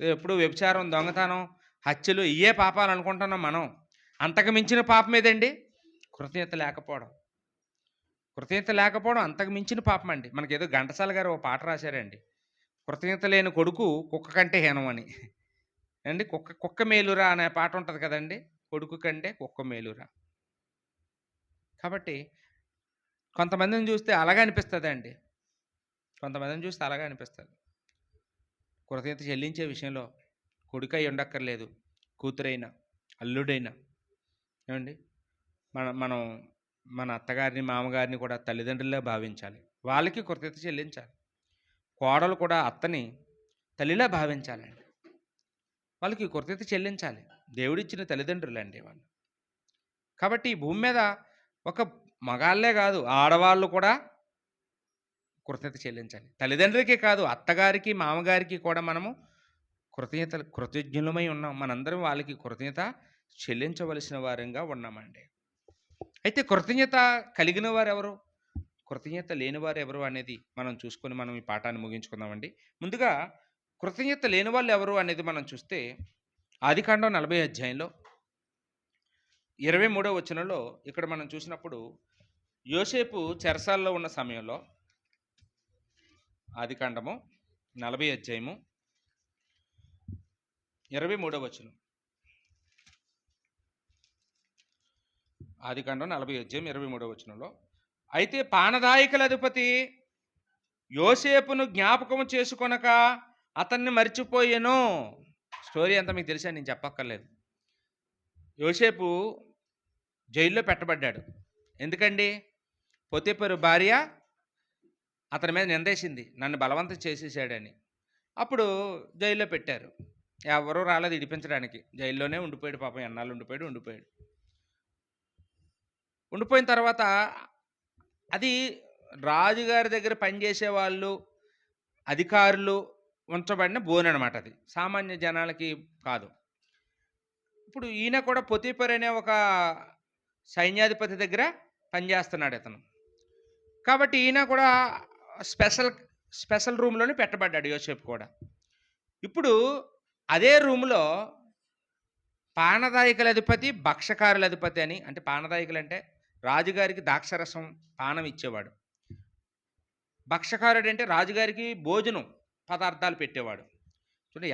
ఎప్పుడు వ్యభిచారం, దొంగతనం, హత్యలు ఇయ్యే పాపాలు అనుకుంటున్నాం మనం. అంతకు మించిన పాపం ఏదండి? కృతజ్ఞత లేకపోవడం. కృతజ్ఞత లేకపోవడం అంతకు మించిన పాపమండి. మనకేదో ఘంటసాల గారు ఓ పాట రాశారండి. కృతజ్ఞత లేని కొడుకు కుక్క కంటే హీనం అని. అండి కుక్క కుక్క మేలురా అనే పాట ఉంటది కదండీ! కొడుకు కంటే కుక్క మేలురా. కాబట్టి కొంతమందిని చూస్తే అలాగే అనిపిస్తదండి. కొంతమందిని చూస్తే అలాగే అనిపిస్తది. కృతజ్ఞత చెల్లించే విషయంలో కొడుకై ఉండక్కర్లేదు. కూతురైనా, అల్లుడైనా ఏవండీ? మనం మన అత్తగారిని, మామగారిని కూడా తల్లిదండ్రుల్లా భావించాలి. వాళ్ళకి కృతజ్ఞత చెల్లించాలి. కోడలు కూడా అత్తని తల్లిలా భావించాలండి. వాళ్ళకి కృతజ్ఞత చెల్లించాలి. దేవుడిచ్చిన తల్లిదండ్రులండి వాళ్ళు. కాబట్టి ఈ భూమి మీద ఒక మగాళ్ళే కాదు, ఆడవాళ్ళు కూడా కృతజ్ఞత చెల్లించాలి. తల్లిదండ్రులకే కాదు, అత్తగారికి, మామగారికి కూడా మనము కృతజ్ఞులమై ఉన్నాం. మనందరం వాళ్ళకి కృతజ్ఞత చెల్లించవలసిన వారంగా ఉన్నామండి. అయితే కృతజ్ఞత కలిగిన వారెవరు? కృతజ్ఞత లేనివారు ఎవరు అనేది మనం చూసుకొని మనం ఈ పాఠాన్ని ముగించుకుందామండి. ముందుగా కృతజ్ఞత లేని వాళ్ళు ఎవరు అనేది మనం చూస్తే ఆదికాండం 40 అధ్యాయంలో 23వ వచనంలో ఇక్కడ మనం చూసినప్పుడు యోసేపు చెరసాలలో ఉన్న సమయంలో ఆదికాండము 40 అధ్యాయము 23వ వచనం. ఆదికాండం 40 అధ్యాయం 23వ వచనంలో అయితే పానదాయకుల అధిపతి యోసేపును జ్ఞాపకం చేసుకొనక అతన్ని మర్చిపోయెను. స్టోరీ అంతా మీకు తెలుసా, నేను చెప్పక్కర్లేదు. యోసేపు జైల్లో పెట్టబడ్డాడు. ఎందుకండి? పొతీఫరు భార్య అతని మీద నిందేసింది, నన్ను బలవంతం చేసేసాడని. అప్పుడు జైల్లో పెట్టారు. ఎవరూ రాలేదు ఇడిపించడానికి. జైల్లోనే ఉండిపోయాడు పాపం. ఎన్నాళ్ళు ఉండిపోయాడు. ఉండిపోయిన తర్వాత అది రాజుగారి దగ్గర పనిచేసే వాళ్ళు, అధికారులు ఉంచబడిన బోననమాట. అది సామాన్య జనాలకి కాదు. ఇప్పుడు ఈయన కూడా పొతీఫర్ అనే ఒక సైన్యాధిపతి దగ్గర పనిచేస్తున్నాడు ఇతను. కాబట్టి ఈయన కూడా స్పెషల్ రూమ్‌లోనే పెట్టబడ్డాడు యోసేపు కూడా. ఇప్పుడు అదే రూమ్‌లో పానదాయకుల అధిపతి, భక్షకారుల అధిపతి అని, అంటే పానదాయకులంటే రాజుగారికి ద్రాక్షారసం పానం ఇచ్చేవాడు. భక్షకారుడు అంటే రాజుగారికి భోజనం పదార్థాలు పెట్టేవాడు. చూడండి,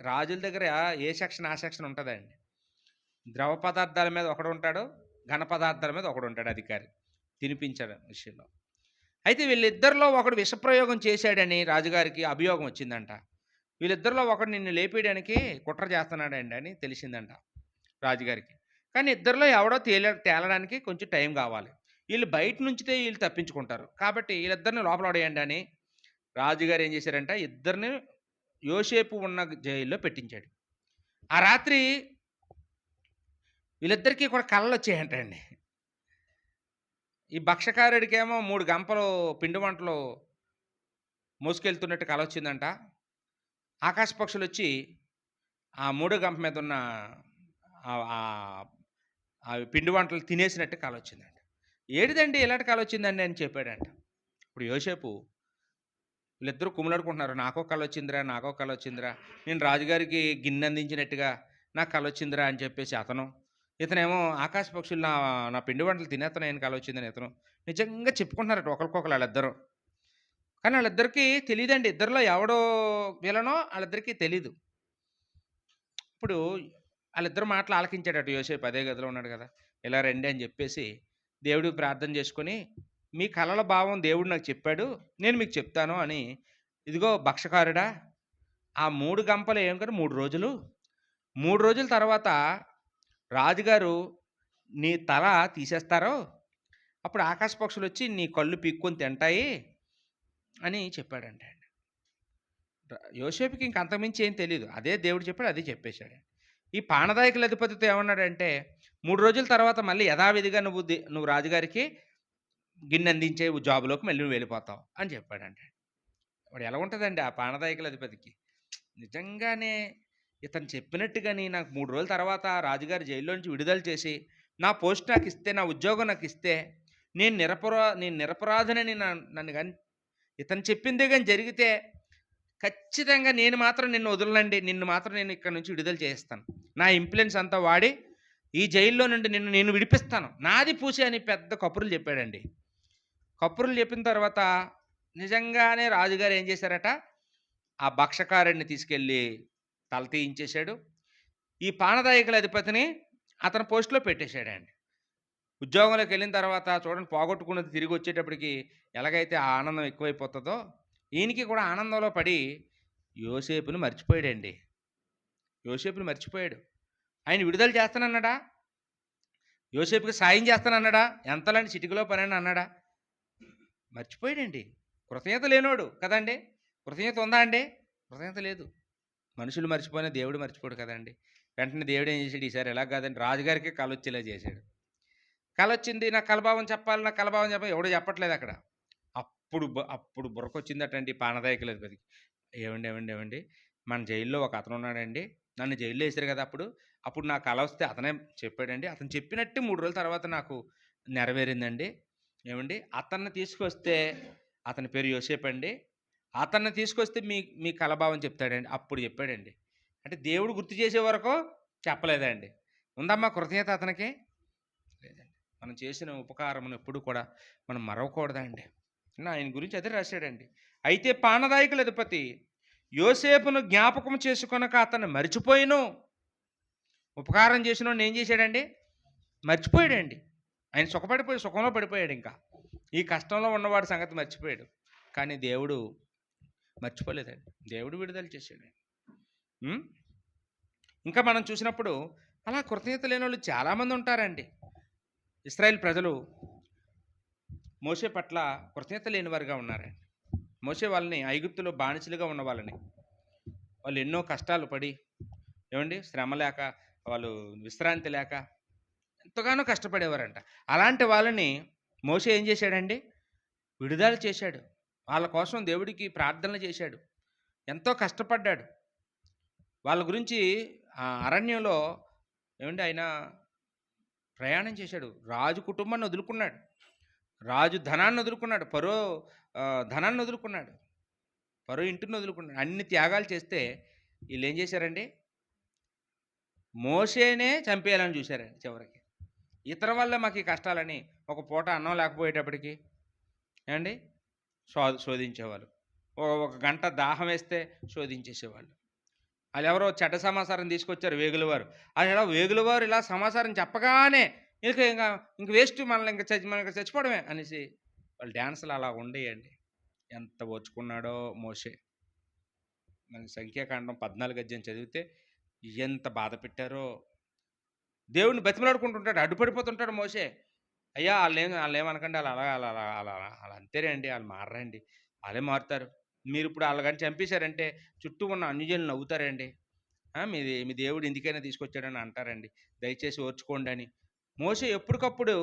రాజుల దగ్గర ఏ సెక్షన్ ఆ సెక్షన్ ఉంటుందండి. ద్రవ పదార్థాల మీద ఒకడుంటాడు, ఘన పదార్థాల మీద ఒకడుంటాడు అధికారి, తినిపించడం విషయంలో. అయితే వీళ్ళిద్దరిలో ఒకడు విషప్రయోగం చేశాడని రాజుగారికి అభియోగం వచ్చిందంట. వీళ్ళిద్దరిలో ఒకడు నిన్ను లేపేయడానికి కుట్ర చేస్తున్నాడండి అని తెలిసిందంట రాజుగారికి. కానీ ఇద్దరిలో ఎవడో తేలడానికి కొంచెం టైం కావాలి. వీళ్ళు బయట నుంచితే వీళ్ళు తప్పించుకుంటారు. కాబట్టి వీళ్ళిద్దరిని లోపల పడేయండి అని రాజుగారు ఏం చేశారంటే ఇద్దరిని యోసేపు ఉన్న జైల్లో పెట్టించాడు. ఆ రాత్రి వీళ్ళిద్దరికీ కూడా కళలు వచ్చాయంటండి. ఈ భక్షకారుడికేమో 3 గంపలు పిండి వంటలు మోసుకెళ్తున్నట్టు కల వచ్చిందంట. ఆకాశ పక్షులు వచ్చి ఆ 3 గంప మీద ఉన్న ఆ పిండి వంటలు తినేసినట్టు కల వచ్చిందంట. ఏడిదండి ఇలాంటి కల వచ్చిందండి అని చెప్పాడంట. ఇప్పుడు యోసేపు వీళ్ళిద్దరూ కుమిలాడుకుంటున్నారు. నాకో కల వచ్చిందిరా, నేను రాజుగారికి గిన్నె అందించినట్టుగా నాకు కల వచ్చిందిరా అని చెప్పేసి అతను, ఇతనేమో ఆకాశ పక్షులు నా పిండి వంటలు తినేస్తున్నాయని కల వచ్చిందని ఇతను నిజంగా చెప్పుకుంటున్నారట ఒకరికొకరు వాళ్ళిద్దరు. కానీ వాళ్ళిద్దరికీ తెలియదండి. ఇద్దరిలో ఎవడో విలనో వాళ్ళిద్దరికీ తెలీదు. ఇప్పుడు వాళ్ళిద్దరు మాటలు ఆలకించాడట యోసేపు. అదే గదిలో ఉన్నాడు కదా, ఇలా రండి అని చెప్పేసి దేవుడికి ప్రార్థన చేసుకొని, మీ కలల భావం దేవుడు నాకు చెప్పాడు, నేను మీకు చెప్తాను అని. ఇదిగో భక్షకారుడా, ఆ 3 గంపలు ఏం కదా 3 రోజుల తర్వాత రాజుగారు నీ తల తీసేస్తారో అప్పుడు ఆకాశ పక్షులు వచ్చి నీ కళ్ళు పీక్కొని తింటాయి అని చెప్పాడంట. యోసేపుకి ఇంక అంతకుమించి ఏం తెలియదు. అదే దేవుడు చెప్పాడు, అదే చెప్పేశాడు. ఈ పానదాయకుల అధిపతితో ఏమన్నాడంటే 3 రోజుల తర్వాత మళ్ళీ యథావిధిగా నువ్వు రాజుగారికి గిన్నె అందించే జాబులోకి మళ్ళీ నువ్వు వెళ్ళిపోతావు అని చెప్పాడంట. వాడు ఎలా ఉంటుందండి ఆ పానదాయకుల అధిపతికి? నిజంగానే ఇతను చెప్పినట్టుగాని నాకు 3 రోజుల తర్వాత రాజుగారి జైల్లో నుంచి విడుదల చేసి నా పోస్ట్ నాకు ఇస్తే, నా ఉద్యోగం నాకు ఇస్తే, నేను నిరపరాధనని నన్ను కానీ ఇతను చెప్పిందే గాని జరిగితే ఖచ్చితంగా నేను మాత్రం నిన్ను వదలనండి. నిన్ను మాత్రం నేను ఇక్కడి నుంచి విడుదల చేసేస్తాను. నా ఇన్‌ఫ్లూయెన్స్ అంతా వాడి ఈ జైల్‌లో నుండి నిన్ను నేను విడిపిస్తాను. నాది పూసే అని పెద్ద కబుర్లు చెప్పాడండి. కబుర్లు చెప్పిన తర్వాత నిజంగానే రాజుగారు ఏం చేశారట, ఆ భక్షకారుడిని తీసుకెళ్ళి తల తీయించేశాడు. ఈ పానదాయకుల అధిపతిని అతని పోస్ట్‌లో పెట్టేశాడండి. ఉద్యోగంలోకి వెళ్ళిన తర్వాత చూడండి, పోగొట్టుకున్నది తిరిగి వచ్చేటప్పటికి ఎలాగైతే ఆ ఆనందం ఎక్కువైపోతుందో, ఈయనకి కూడా ఆనందంలో పడి యోసేపుని మర్చిపోయాడండి. యోసేపుని మర్చిపోయాడు. ఆయన విడుదల చేస్తానన్నాడా? యోసేపుకి సాయం చేస్తానన్నాడా? ఎంతలండి చిటికలో పనని అన్నాడా? మర్చిపోయాడండి. కృతజ్ఞత లేనోడు కదండి. కృతజ్ఞత ఉందా అండి? కృతజ్ఞత లేదు. మనుషులు మర్చిపోయినా దేవుడు మర్చిపోడు కదండి. వెంటనే దేవుడు ఏం చేశాడు, ఈసారి ఎలా కాదండి, రాజుగారికి కలొచ్చేలా చేశాడు. కలొచ్చింది, నాకు కలభావం చెప్పాలి, నాకు కలభావం చెప్పాలి, ఎవడో చెప్పట్లేదు అక్కడ. అప్పుడు బుర్రకొచ్చిందటండి పానదాయకుల అధిపతికి. ఏవండి మన జైల్లో ఒక అతను ఉన్నాడండి, నన్ను జైల్లో వేసారు కదా, అప్పుడు నాకు కల వస్తే అతనే చెప్పాడండి, అతను చెప్పినట్టు 3 రోజుల తర్వాత నాకు నెరవేరిందండి. ఏమండి, అతన్ని తీసుకొస్తే, అతని పేరు యోసేపు అండి, అతన్ని తీసుకొస్తే మీ కలభావం చెప్తాడండి. అప్పుడు చెప్పాడండి. అంటే దేవుడు గుర్తు చేసే వరకు చెప్పలేదండి. ఉందమ్మా కృతజ్ఞత అతనికి? లేదండి. మనం చేసిన ఉపకారమును ఎప్పుడు కూడా మనం మరవకూడదండి. ఆయన గురించి అదే రాశాడండి. అయితే పానదాయకుల అధిపతి యోసేపును జ్ఞాపకం చేసుకొనక అతన్ని మర్చిపోయిను. ఉపకారం చేసినోడిని ఏం చేశాడండి? మర్చిపోయాడండి. ఆయన సుఖంలో పడిపోయాడు. ఇంకా ఈ కష్టంలో ఉన్నవాడి సంగతి మర్చిపోయాడు. కానీ దేవుడు మర్చిపోలేదండి. దేవుడు విడుదల చేశాడండి. ఇంకా మనం చూసినప్పుడు అలా కృతజ్ఞత లేని వాళ్ళు చాలామంది ఉంటారండి. ఇశ్రాయేల్ ప్రజలు మోషే పట్ల కృతజ్ఞత లేని వారుగా ఉన్నారండి. మోషే వాళ్ళని ఐగుప్తులో బానిసలుగా ఉన్న వాళ్ళని, వాళ్ళు ఎన్నో కష్టాలు పడి, ఏమండి, శ్రమ లేక, వాళ్ళు విశ్రాంతి లేక ఎంతగానో కష్టపడేవారంట. అలాంటి వాళ్ళని మోషే ఏం చేశాడండి? విడుదల చేశాడు. వాళ్ళ కోసం దేవుడికి ప్రార్థనలు చేశాడు. ఎంతో కష్టపడ్డాడు. వాళ్ళ గురించి అరణ్యంలో ఏమండి ఆయన ప్రయాణం చేశాడు. రాజు కుటుంబాన్ని వదులుకున్నాడు. రాజు ధనాన్ని వదులుకున్నాడు. ధనాన్ని వదులుకున్నాడు. ఫరో ఇంటిని వదులుకున్నాడు. అన్ని త్యాగాలు చేస్తే వీళ్ళు ఏం చేశారండి? మోషేనే చంపేయాలని చూశారండి చివరికి. ఇతర వల్ల మాకు ఈ కష్టాలని ఒక పూట అన్నం లేకపోయేటప్పటికి ఏమండి శోధించేవాళ్ళు. ఒక గంట దాహం వేస్తే శోధించేసేవాళ్ళు. వాళ్ళు ఎవరో చెడ్డ సమాచారం తీసుకొచ్చారు వేగులవారు. అది ఎలా వేగులవారు ఇలా సమాచారం చెప్పగానే ఇంక వేస్ట్, మనకి చచ్చిపోవడమే అనేసి వాళ్ళు డ్యాన్సులు అలా ఉండేయండి. ఎంత ఓర్చుకున్నాడో మోషే. మనకి సంఖ్యాకాండం 14 అధ్యాయం చదివితే ఎంత బాధ పెట్టారో. దేవుడిని బతిమలాడుకుంటుంటాడు, అడ్డుపడిపోతుంటాడు మోషే. అయ్యా వాళ్ళు ఏమనకండి, వాళ్ళు అలా అంతేనే అండి, వాళ్ళు మారరండి, వాళ్ళే మారుతారు. మీరు ఇప్పుడు వాళ్ళు కానీ చంపేశారంటే చుట్టూ ఉన్న అన్యజనులు నవ్వుతారండి. మీ దేవుడు ఎందుకైనా తీసుకొచ్చాడని అంటారండి. దయచేసి ఓర్చుకోండి అని మోషే ఎప్పటికప్పుడు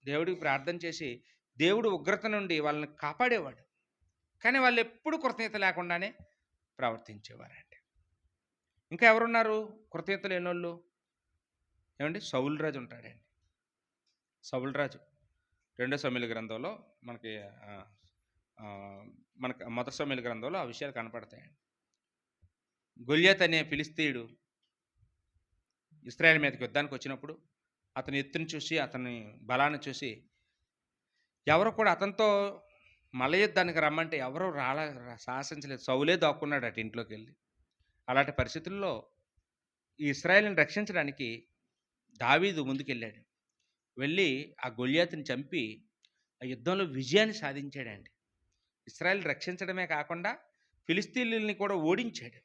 దేవుడికి ప్రార్థన చేసి దేవుడు ఉగ్రత నుండి వాళ్ళని కాపాడేవాడు. కానీ వాళ్ళు ఎప్పుడు కృతజ్ఞత లేకుండానే ప్రవర్తించేవారండి. ఇంకా ఎవరున్నారు కృతజ్ఞత లేనోళ్ళు? ఏమండి, సౌలు రాజు ఉంటాడండి. సౌలు రాజు 2 సమూయేలు గ్రంథంలో మనకి మొదటి సమూయేలు గ్రంథంలో ఆ విషయాలు కనపడతాయండి. గొల్యాత్ అనే ఫిలిస్తీయుడు ఇశ్రాయేలు మీదకి యుద్ధానికి వచ్చినప్పుడు అతని ఎత్తుని చూసి, అతని బలాన్ని చూసి ఎవరు కూడా అతనితో మల్ల యుద్ధానికి రమ్మంటే ఎవరో సాహసించలేదు. సౌలే దాక్కున్నాడు అటు ఇంట్లోకి వెళ్ళి. అలాంటి పరిస్థితుల్లో ఈ ఇశ్రాయేలుని రక్షించడానికి దావీదు ముందుకెళ్ళాడు. వెళ్ళి ఆ గొల్యాతుని చంపి ఆ యుద్ధంలో విజయాన్ని సాధించాడండి. ఇశ్రాయేలు రక్షించడమే కాకుండా ఫిలిస్తీయుల్ని కూడా ఓడించాడు.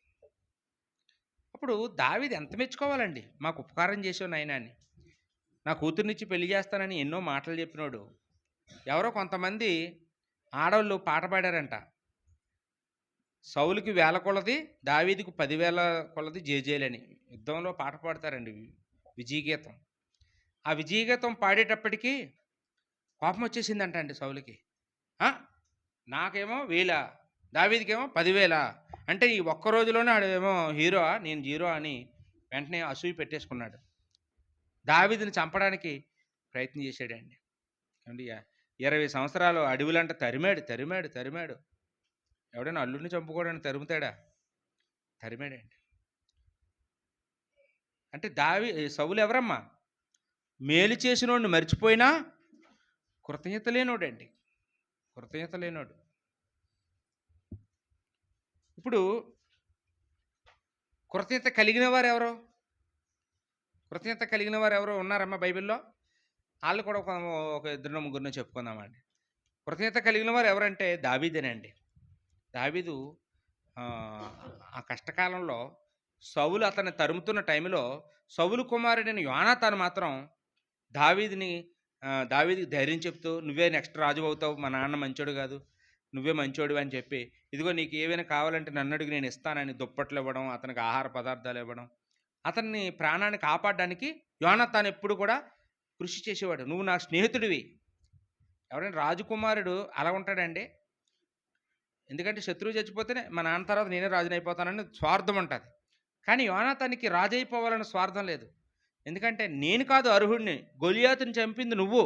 అప్పుడు దావీదు ఎంత మెచ్చుకోవాలండి, మాకు ఉపకారం చేసావు నాయనా అని. నా కూతుర్నిచ్చి పెళ్లి చేస్తానని ఎన్నో మాటలు చెప్పినోడు. ఎవరో కొంతమంది ఆడవాళ్ళు పాట పాడారంట. సౌలుకి 1000 కొలది, దావీదుకు 10,000 కొలది జేజేలని యుద్ధంలో పాట పాడతారండి, విజయగీతం. ఆ విజయగీతం పాడేటప్పటికీ కోపం వచ్చేసిందంట అండి సౌలుకి. నాకేమో 1000, దావీదుకేమో 10,000. అంటే ఈ ఒక్క రోజులోనే ఆడేమో హీరో, నేను జీరో అని వెంటనే అసూయ పెట్టేసుకున్నాడు. దావీదుని చంపడానికి ప్రయత్నం చేశాడండి. అండి 20 సంవత్సరాలు అడవులంట తరిమాడు, తరిమాడు, తరిమాడు. ఎవడైనా అల్లుడిని చంపుకోవడానికి తరుముతాడా? తరిమాడండి. అంటే సౌలు ఎవరమ్మా? మేలు చేసినోడిని మర్చిపోయినా కృతజ్ఞత లేనోడండి. కృతజ్ఞత లేనోడు. ఇప్పుడు కృతజ్ఞత కలిగిన వారు ఎవరో? కృతజ్ఞత కలిగిన వారు ఎవరో ఉన్నారమ్మా బైబిల్‌లో? ఆళ్ళు కూడా ఒక ఇద్దరినో ముగ్గురినో చెప్పుకుందామండి. కృతజ్ఞత కలిగిన వారు ఎవరంటే దావీదేనండి. దావీదు ఆ కష్టకాలంలో సౌలు అతన్ని తరుముతున్న టైంలో సౌలు కుమారుడైన యోనాతాను మాత్రం దావీదుకి ధైర్యం చెప్తూ, నువ్వే నెక్స్ట్ రాజు అవుతావు, మా నాన్న మంచోడు కాదు, నువ్వే మంచోడివి అని చెప్పి, ఇదిగో నీకు ఏవైనా కావాలంటే నన్ను అడుగు నేను ఇస్తానని దుప్పట్లు ఇవ్వడం, అతనికి ఆహార పదార్థాలు ఇవ్వడం, అతన్ని ప్రాణాన్ని కాపాడడానికి యోనాతాను ఎప్పుడు కూడా కృషి చేసేవాడు. నువ్వు నా స్నేహితుడివి. ఎవరైనా రాజకుమారుడు అలా ఉంటాడండి? ఎందుకంటే శత్రువు చచ్చిపోతేనే మా నాన్న తర్వాత నేనే రాజుని అయిపోతానని స్వార్థం ఉంటుంది. కానీ యోనాతానికి రాజు అయిపోవాలని స్వార్థం లేదు. ఎందుకంటే నేను కాదు అర్హుడిని, గొలియాతుని చంపింది నువ్వు,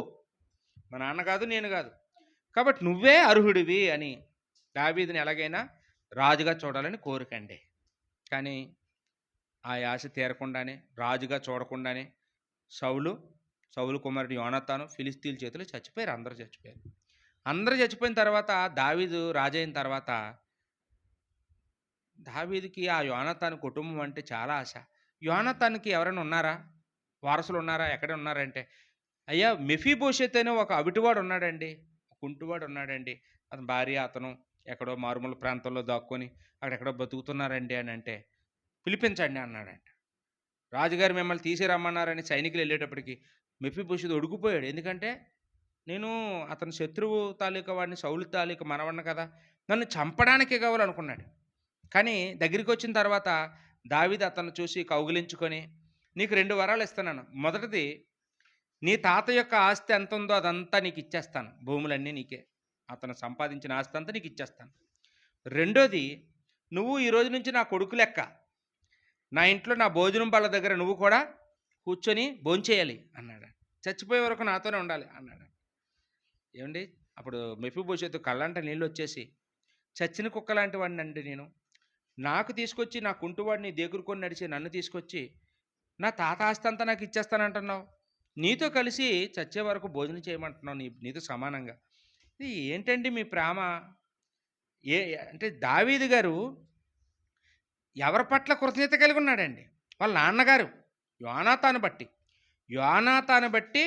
మా నాన్న కాదు, నేను కాదు, కాబట్టి నువ్వే అర్హుడివి అని దావీదుని ఎలాగైనా రాజుగా చూడాలని కోరికండి. కానీ ఆ ఆశ తీరకుండానే, రాజుగా చూడకుండానే సౌలు కుమారుడు యోనాతాను ఫిలిస్తీన్ల చేతిలో చచ్చిపోయారు. అందరూ చచ్చిపోయిన తర్వాత దావీదు రాజైన తర్వాత దావీదుకి ఆ యోనాతాను కుటుంబం అంటే చాలా ఆశ. యోనాతానుకి ఎవరైనా ఉన్నారా? వారసులు ఉన్నారా? ఎక్కడ ఉన్నారంటే, అయ్యా మెఫీబోషెత్ అనే ఒక అవిటివాడు ఉన్నాడండి, కుంటివాడు ఉన్నాడండి, అతని భార్య అతను ఎక్కడో మారుమూల ప్రాంతంలో దాక్కొని అక్కడెక్కడో బతుకుతున్నారండి అని అంటే, పిలిపించండి అన్నాడంట. రాజుగారు మిమ్మల్ని తీసిరమ్మన్నారని సైనికులు వెళ్ళేటప్పటికి మెఫీబోషెత్ ఒడుకుపోయాడు. ఎందుకంటే నేను అతని శత్రువు తాలూకా వాడిని, సౌలు తాలూకా మనవడిని కదా, నన్ను చంపడానికే కావాలనుకున్నాడు. కానీ దగ్గరికి వచ్చిన తర్వాత దావీదు అతన్ని చూసి కౌగిలించుకొని, నీకు 2 వరాలు ఇస్తున్నాను. మొదటిది, నీ తాత యొక్క ఆస్తి ఎంత ఉందో అదంతా నీకు ఇచ్చేస్తాను, భూములన్నీ నీకే, అతను సంపాదించిన ఆస్తి అంతా నీకు ఇచ్చేస్తాను. రెండోది, నువ్వు ఈ రోజు నుంచి నా కొడుకు లెక్క, నా ఇంట్లో నా భోజనం బల్ల దగ్గర నువ్వు కూడా కూర్చొని భోంచేయాలి అన్నాడు. చచ్చిపోయే వరకు నాతోనే ఉండాలి అన్నాడు. ఏమండి, అప్పుడు మెఫీబోషెతు కళ్ళంట నీళ్ళు వచ్చేసి, చచ్చిన కుక్క లాంటి వాడిని అండి నేను, నాకు తీసుకొచ్చి నా కుంటువాడిని దేకురుకొని నడిచి నన్ను తీసుకొచ్చి నా తాత ఆస్తి అంతా నాకు ఇచ్చేస్తానంటున్నావు, నీతో కలిసి చచ్చే వరకు భోజనం చేయమంటున్నావు, నీతో సమానంగా, ఇది ఏంటండి మీ ప్రేమ? అంటే దావీదు గారు ఎవరి పట్ల కృతజ్ఞత కలిగి ఉన్నాడండి? వాళ్ళ నాన్నగారు యోనాతాను బట్టి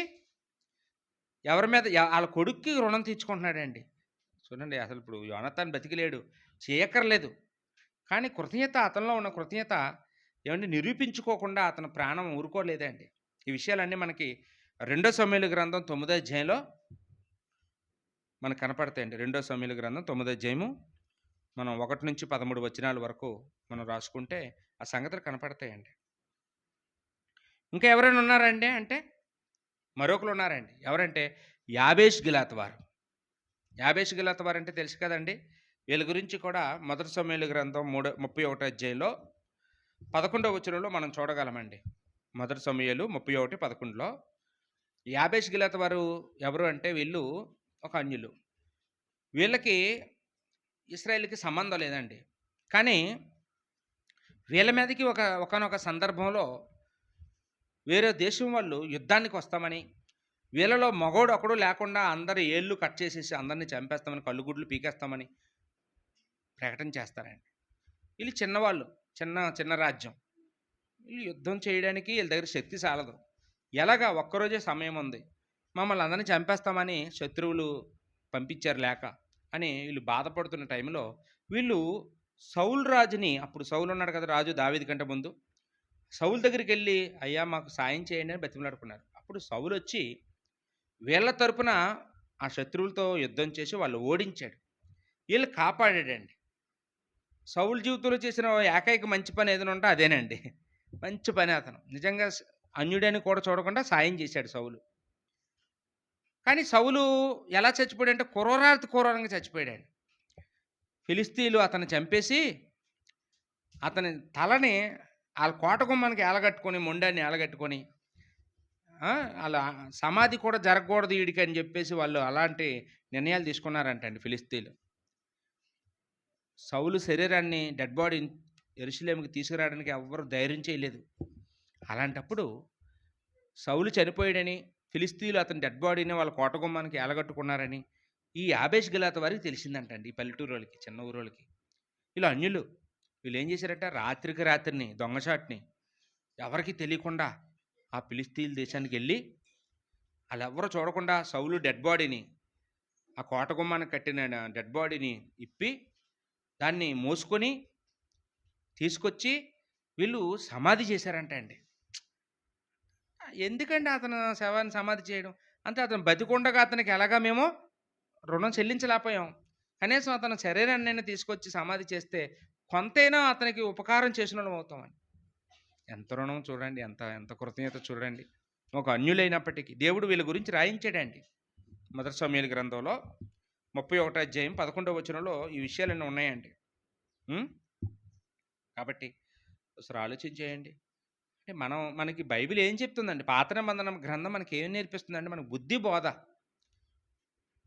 ఎవరి మీద వాళ్ళ కొడుక్కి రుణం తీర్చుకుంటున్నాడండి. చూడండి, అసలు ఇప్పుడు యోనాతాను బతికిలేడు, చేయక్కర్లేదు, కానీ కృతజ్ఞత, అతనిలో ఉన్న కృతజ్ఞత ఏమంటే నిరూపించుకోకుండా అతని ప్రాణం ఊరుకోలేదండి. ఈ విషయాలన్నీ మనకి 2 సమూయేలు గ్రంథం 9వ అధ్యాయంలో మనకు కనపడతాయండి. 2 సమూయేలు గ్రంథం 9వ అధ్యాయము మనం 1 నుంచి 13 వచనాల వరకు మనం రాసుకుంటే ఆ సంగతులు కనపడతాయండి. ఇంకా ఎవరైనా ఉన్నారండి అంటే మరొకరు ఉన్నారండి. ఎవరంటే యాబేష్ గిలాత్ వారు అంటే తెలుసు కదండి. వీళ్ళ గురించి కూడా 1 సమూయేలు గ్రంథం 31వ అధ్యాయంలో 11వ వచనంలో మనం చూడగలమండి. 1 సమూయేలు 31:11లో యాబేష్ గిలాత్ వారు ఎవరు అంటే, వీళ్ళు ఒక అన్యులు, వీళ్ళకి ఇశ్రాయేలుకి సంబంధం లేదండి. కానీ వీళ్ళ మీదకి ఒకానొక సందర్భంలో వేరే దేశం వాళ్ళు యుద్ధానికి వస్తామని, వీళ్ళలో మగోడు ఒకడు లేకుండా అందరి ఏళ్ళు కట్ చేసేసి అందరినీ చంపేస్తామని, కళ్ళుగుడ్లు పీకేస్తామని ప్రకటన చేస్తారండి. వీళ్ళు చిన్నవాళ్ళు, చిన్న రాజ్యం, వీళ్ళు యుద్ధం చేయడానికి వీళ్ళ దగ్గర శక్తి చాలదు. ఎలాగా ఒక్కరోజే సమయం ఉంది, మమ్మల్ని అందరినీ చంపేస్తామని శత్రువులు పంపించారు లేక అని వీళ్ళు బాధపడుతున్న టైంలో వీళ్ళు సౌలు రాజుని, అప్పుడు సౌలు ఉన్నాడు కదా రాజు దావీదు కంటే ముందు, సౌలు దగ్గరికి వెళ్ళి అయ్యా మాకు సాయం చేయండి అని బతిమలాడుకున్నారు. అప్పుడు సౌలు వచ్చి వీళ్ళ తరపున ఆ శత్రువులతో యుద్ధం చేసి వాళ్ళు ఓడించాడు, వీళ్ళు కాపాడాడండి. సౌలు జీవితంలో చేసిన ఏకైక మంచి పని ఏదైనా ఉంటే అదేనండి, మంచి పని. అతను నిజంగా అన్యుడని కూడా చూడకుండా సాయం చేశాడు సౌలు. కానీ సౌలు ఎలా చచ్చిపోయాడంటే క్రూరంగా చచ్చిపోయాడు. ఫిలిస్తీన్లు అతన్ని చంపేసి అతని తలని వాళ్ళ కోట గుమ్మానికి ఏలగట్టుకొని, మొండాన్ని ఏలగట్టుకొని అలా సమాధి కూడా జరగకూడదు ఈడికి అని చెప్పేసి వాళ్ళు అలాంటి నిర్ణయాలు తీసుకున్నారంటండి ఫిలిస్తీన్లు. సౌలు శరీరాన్ని డెడ్ బాడీని యెరూషలేముకి తీసుకురావడానికి ఎవ్వరు ధైర్యం చేయలేదు. అలాంటప్పుడు సౌలు చనిపోయాడని, ఫిలిస్తీన్లు అతని డెడ్ బాడీని వాళ్ళ కోట గుమ్మానికి ఏలగట్టుకున్నారని ఈ యాబేష్ గిలాతు వారికి తెలిసిందంటండి. ఈ పల్లెటూరోళ్ళకి, చిన్న ఊరోళ్ళకి. వీళ్ళు అన్యులు. వీళ్ళు ఏం చేశారట, రాత్రికి రాత్రిని దొంగచాటుని ఎవరికీ తెలియకుండా ఆ ఫిలిస్తీన్ దేశానికి వెళ్ళి వాళ్ళెవ్వరూ చూడకుండా సౌలు డెడ్ బాడీని, ఆ కోట గుమ్మానికి కట్టిన డెడ్ బాడీని ఇప్పి దాన్ని మోసుకొని తీసుకొచ్చి వీళ్ళు సమాధి చేశారంట అండి. ఎందుకండి అతను శవాన్ని సమాధి చేయడం? అంటే అతను బతికుండగా అతనికి ఎలాగా మేము రుణం చెల్లించలేకపోయాం. కనీసం అతని శరీరాన్నైనా తీసుకొచ్చి సమాధి చేస్తే కొంతైనా అతనికి ఉపకారం చేసినోళ్ళం అవుతామని. ఎంత రుణం చూడండి, ఎంత ఎంత కృతజ్ఞత చూడండి. ఒక అన్యులైనప్పటికీ దేవుడు వీళ్ళ గురించి రాయించాడండి. మొదటి సమూయేలు గ్రంథంలో 31వ అధ్యాయం 11వ వచనంలో ఈ విషయాలన్నీ ఉన్నాయండి. కాబట్టి ఒకసారి ఆలోచించేయండి. అంటే మనకి బైబిల్ ఏం చెప్తుందండి? పాత నిబంధన గ్రంథం మనకి ఏం నేర్పిస్తుందండి? మనకు బుద్ధి బోధ.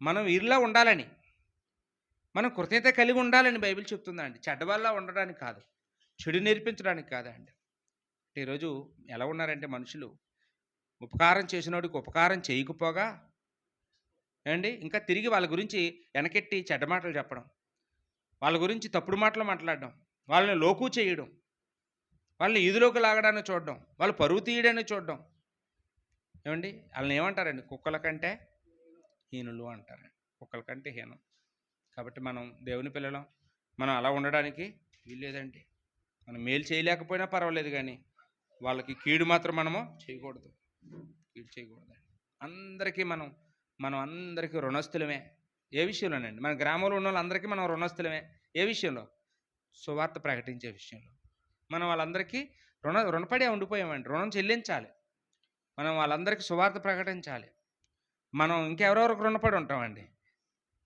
మనం వీరిలా ఉండాలని, మనం కృతజ్ఞత కలిగి ఉండాలని బైబిల్ చెప్తుందండి. చెడ్డవాళ్ళ ఉండడానికి కాదు, చెడు నేర్పించడానికి కాదండి. ఈరోజు ఎలా ఉన్నారంటే మనుషులు, ఉపకారం చేసినోడికి ఉపకారం చేయకపోగా ఏమండి ఇంకా తిరిగి వాళ్ళ గురించి వెనకెట్టి చెడ్డ మాటలు చెప్పడం, వాళ్ళ గురించి తప్పుడు మాటలు మాట్లాడడం, వాళ్ళని లోకు చేయడం, వాళ్ళని ఈదులోకి లాగడాన్ని చూడడం, వాళ్ళు పరువు తీయడాన్ని చూడడం. ఏమండి వాళ్ళని ఏమంటారండి? కుక్కల కంటే హీనులు అంటారండి. కుక్కల కంటే హీనం. కాబట్టి మనం దేవుని పిల్లలం, మనం అలా ఉండడానికి వీల్లేదండి. మనం మేలు చేయలేకపోయినా పర్వాలేదు, కానీ వాళ్ళకి కీడు మాత్రం మనము చేయకూడదు. కీడు చేయకూడదండి. అందరికీ మనం అందరికీ రుణస్థులమే. ఏ విషయంలోనండి? మన గ్రామంలో ఉన్న వాళ్ళందరికీ మనం రుణస్థులమే. ఏ విషయంలో? సువార్త ప్రకటించే విషయంలో మనం వాళ్ళందరికీ రుణపడే ఉండిపోయామండి. రుణం చెల్లించాలి. మనం వాళ్ళందరికీ సువార్త ప్రకటించాలి. మనం ఇంకెవరెవరికి రుణపడి ఉంటామండి?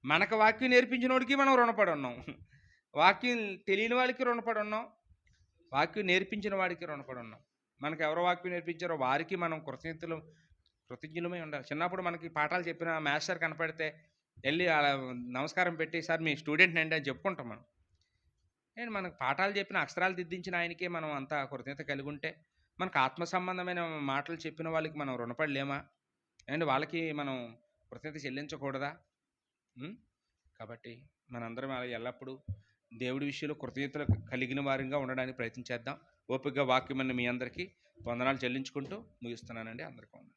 మనకు వాక్యం నేర్పించినోడికి మనం రుణపడి ఉన్నాం. వాక్యం తెలియని వాళ్ళకి రుణపడి ఉన్నాం, వాక్యం నేర్పించిన వాడికి రుణపడి ఉన్నాం. మనకు ఎవరో వాక్యం నేర్పించారో వారికి మనం కృతజ్ఞులమై ఉండాలి. చిన్నప్పుడు మనకి పాఠాలు చెప్పిన మాస్టర్ కనపడితే వెళ్ళి నమస్కారం పెట్టి, సార్ మీ స్టూడెంట్ అండి అని చెప్పుకుంటాం మనం. నేను మనకు పాఠాలు చెప్పిన, అక్షరాలు దిద్దించిన ఆయనకే మనం అంత కృతజ్ఞత కలిగి ఉంటే, మనకు ఆత్మ సంబంధమైన మాటలు చెప్పిన వాళ్ళకి మనం రుణపడలేమా? అండ్ వాళ్ళకి మనం కృతజ్ఞత చెల్లించకూడదా? కాబట్టి మనందరం అలా ఎల్లప్పుడూ దేవుడి విషయంలో కృతజ్ఞతలు కలిగిన వారిగా ఉండడానికి ప్రయత్నించేద్దాం. ఓపికగా వాక్యమని మీ అందరికీ వందనాలు చెల్లించుకుంటూ ముగిస్తున్నానండి. అందరికీ వందనాలు.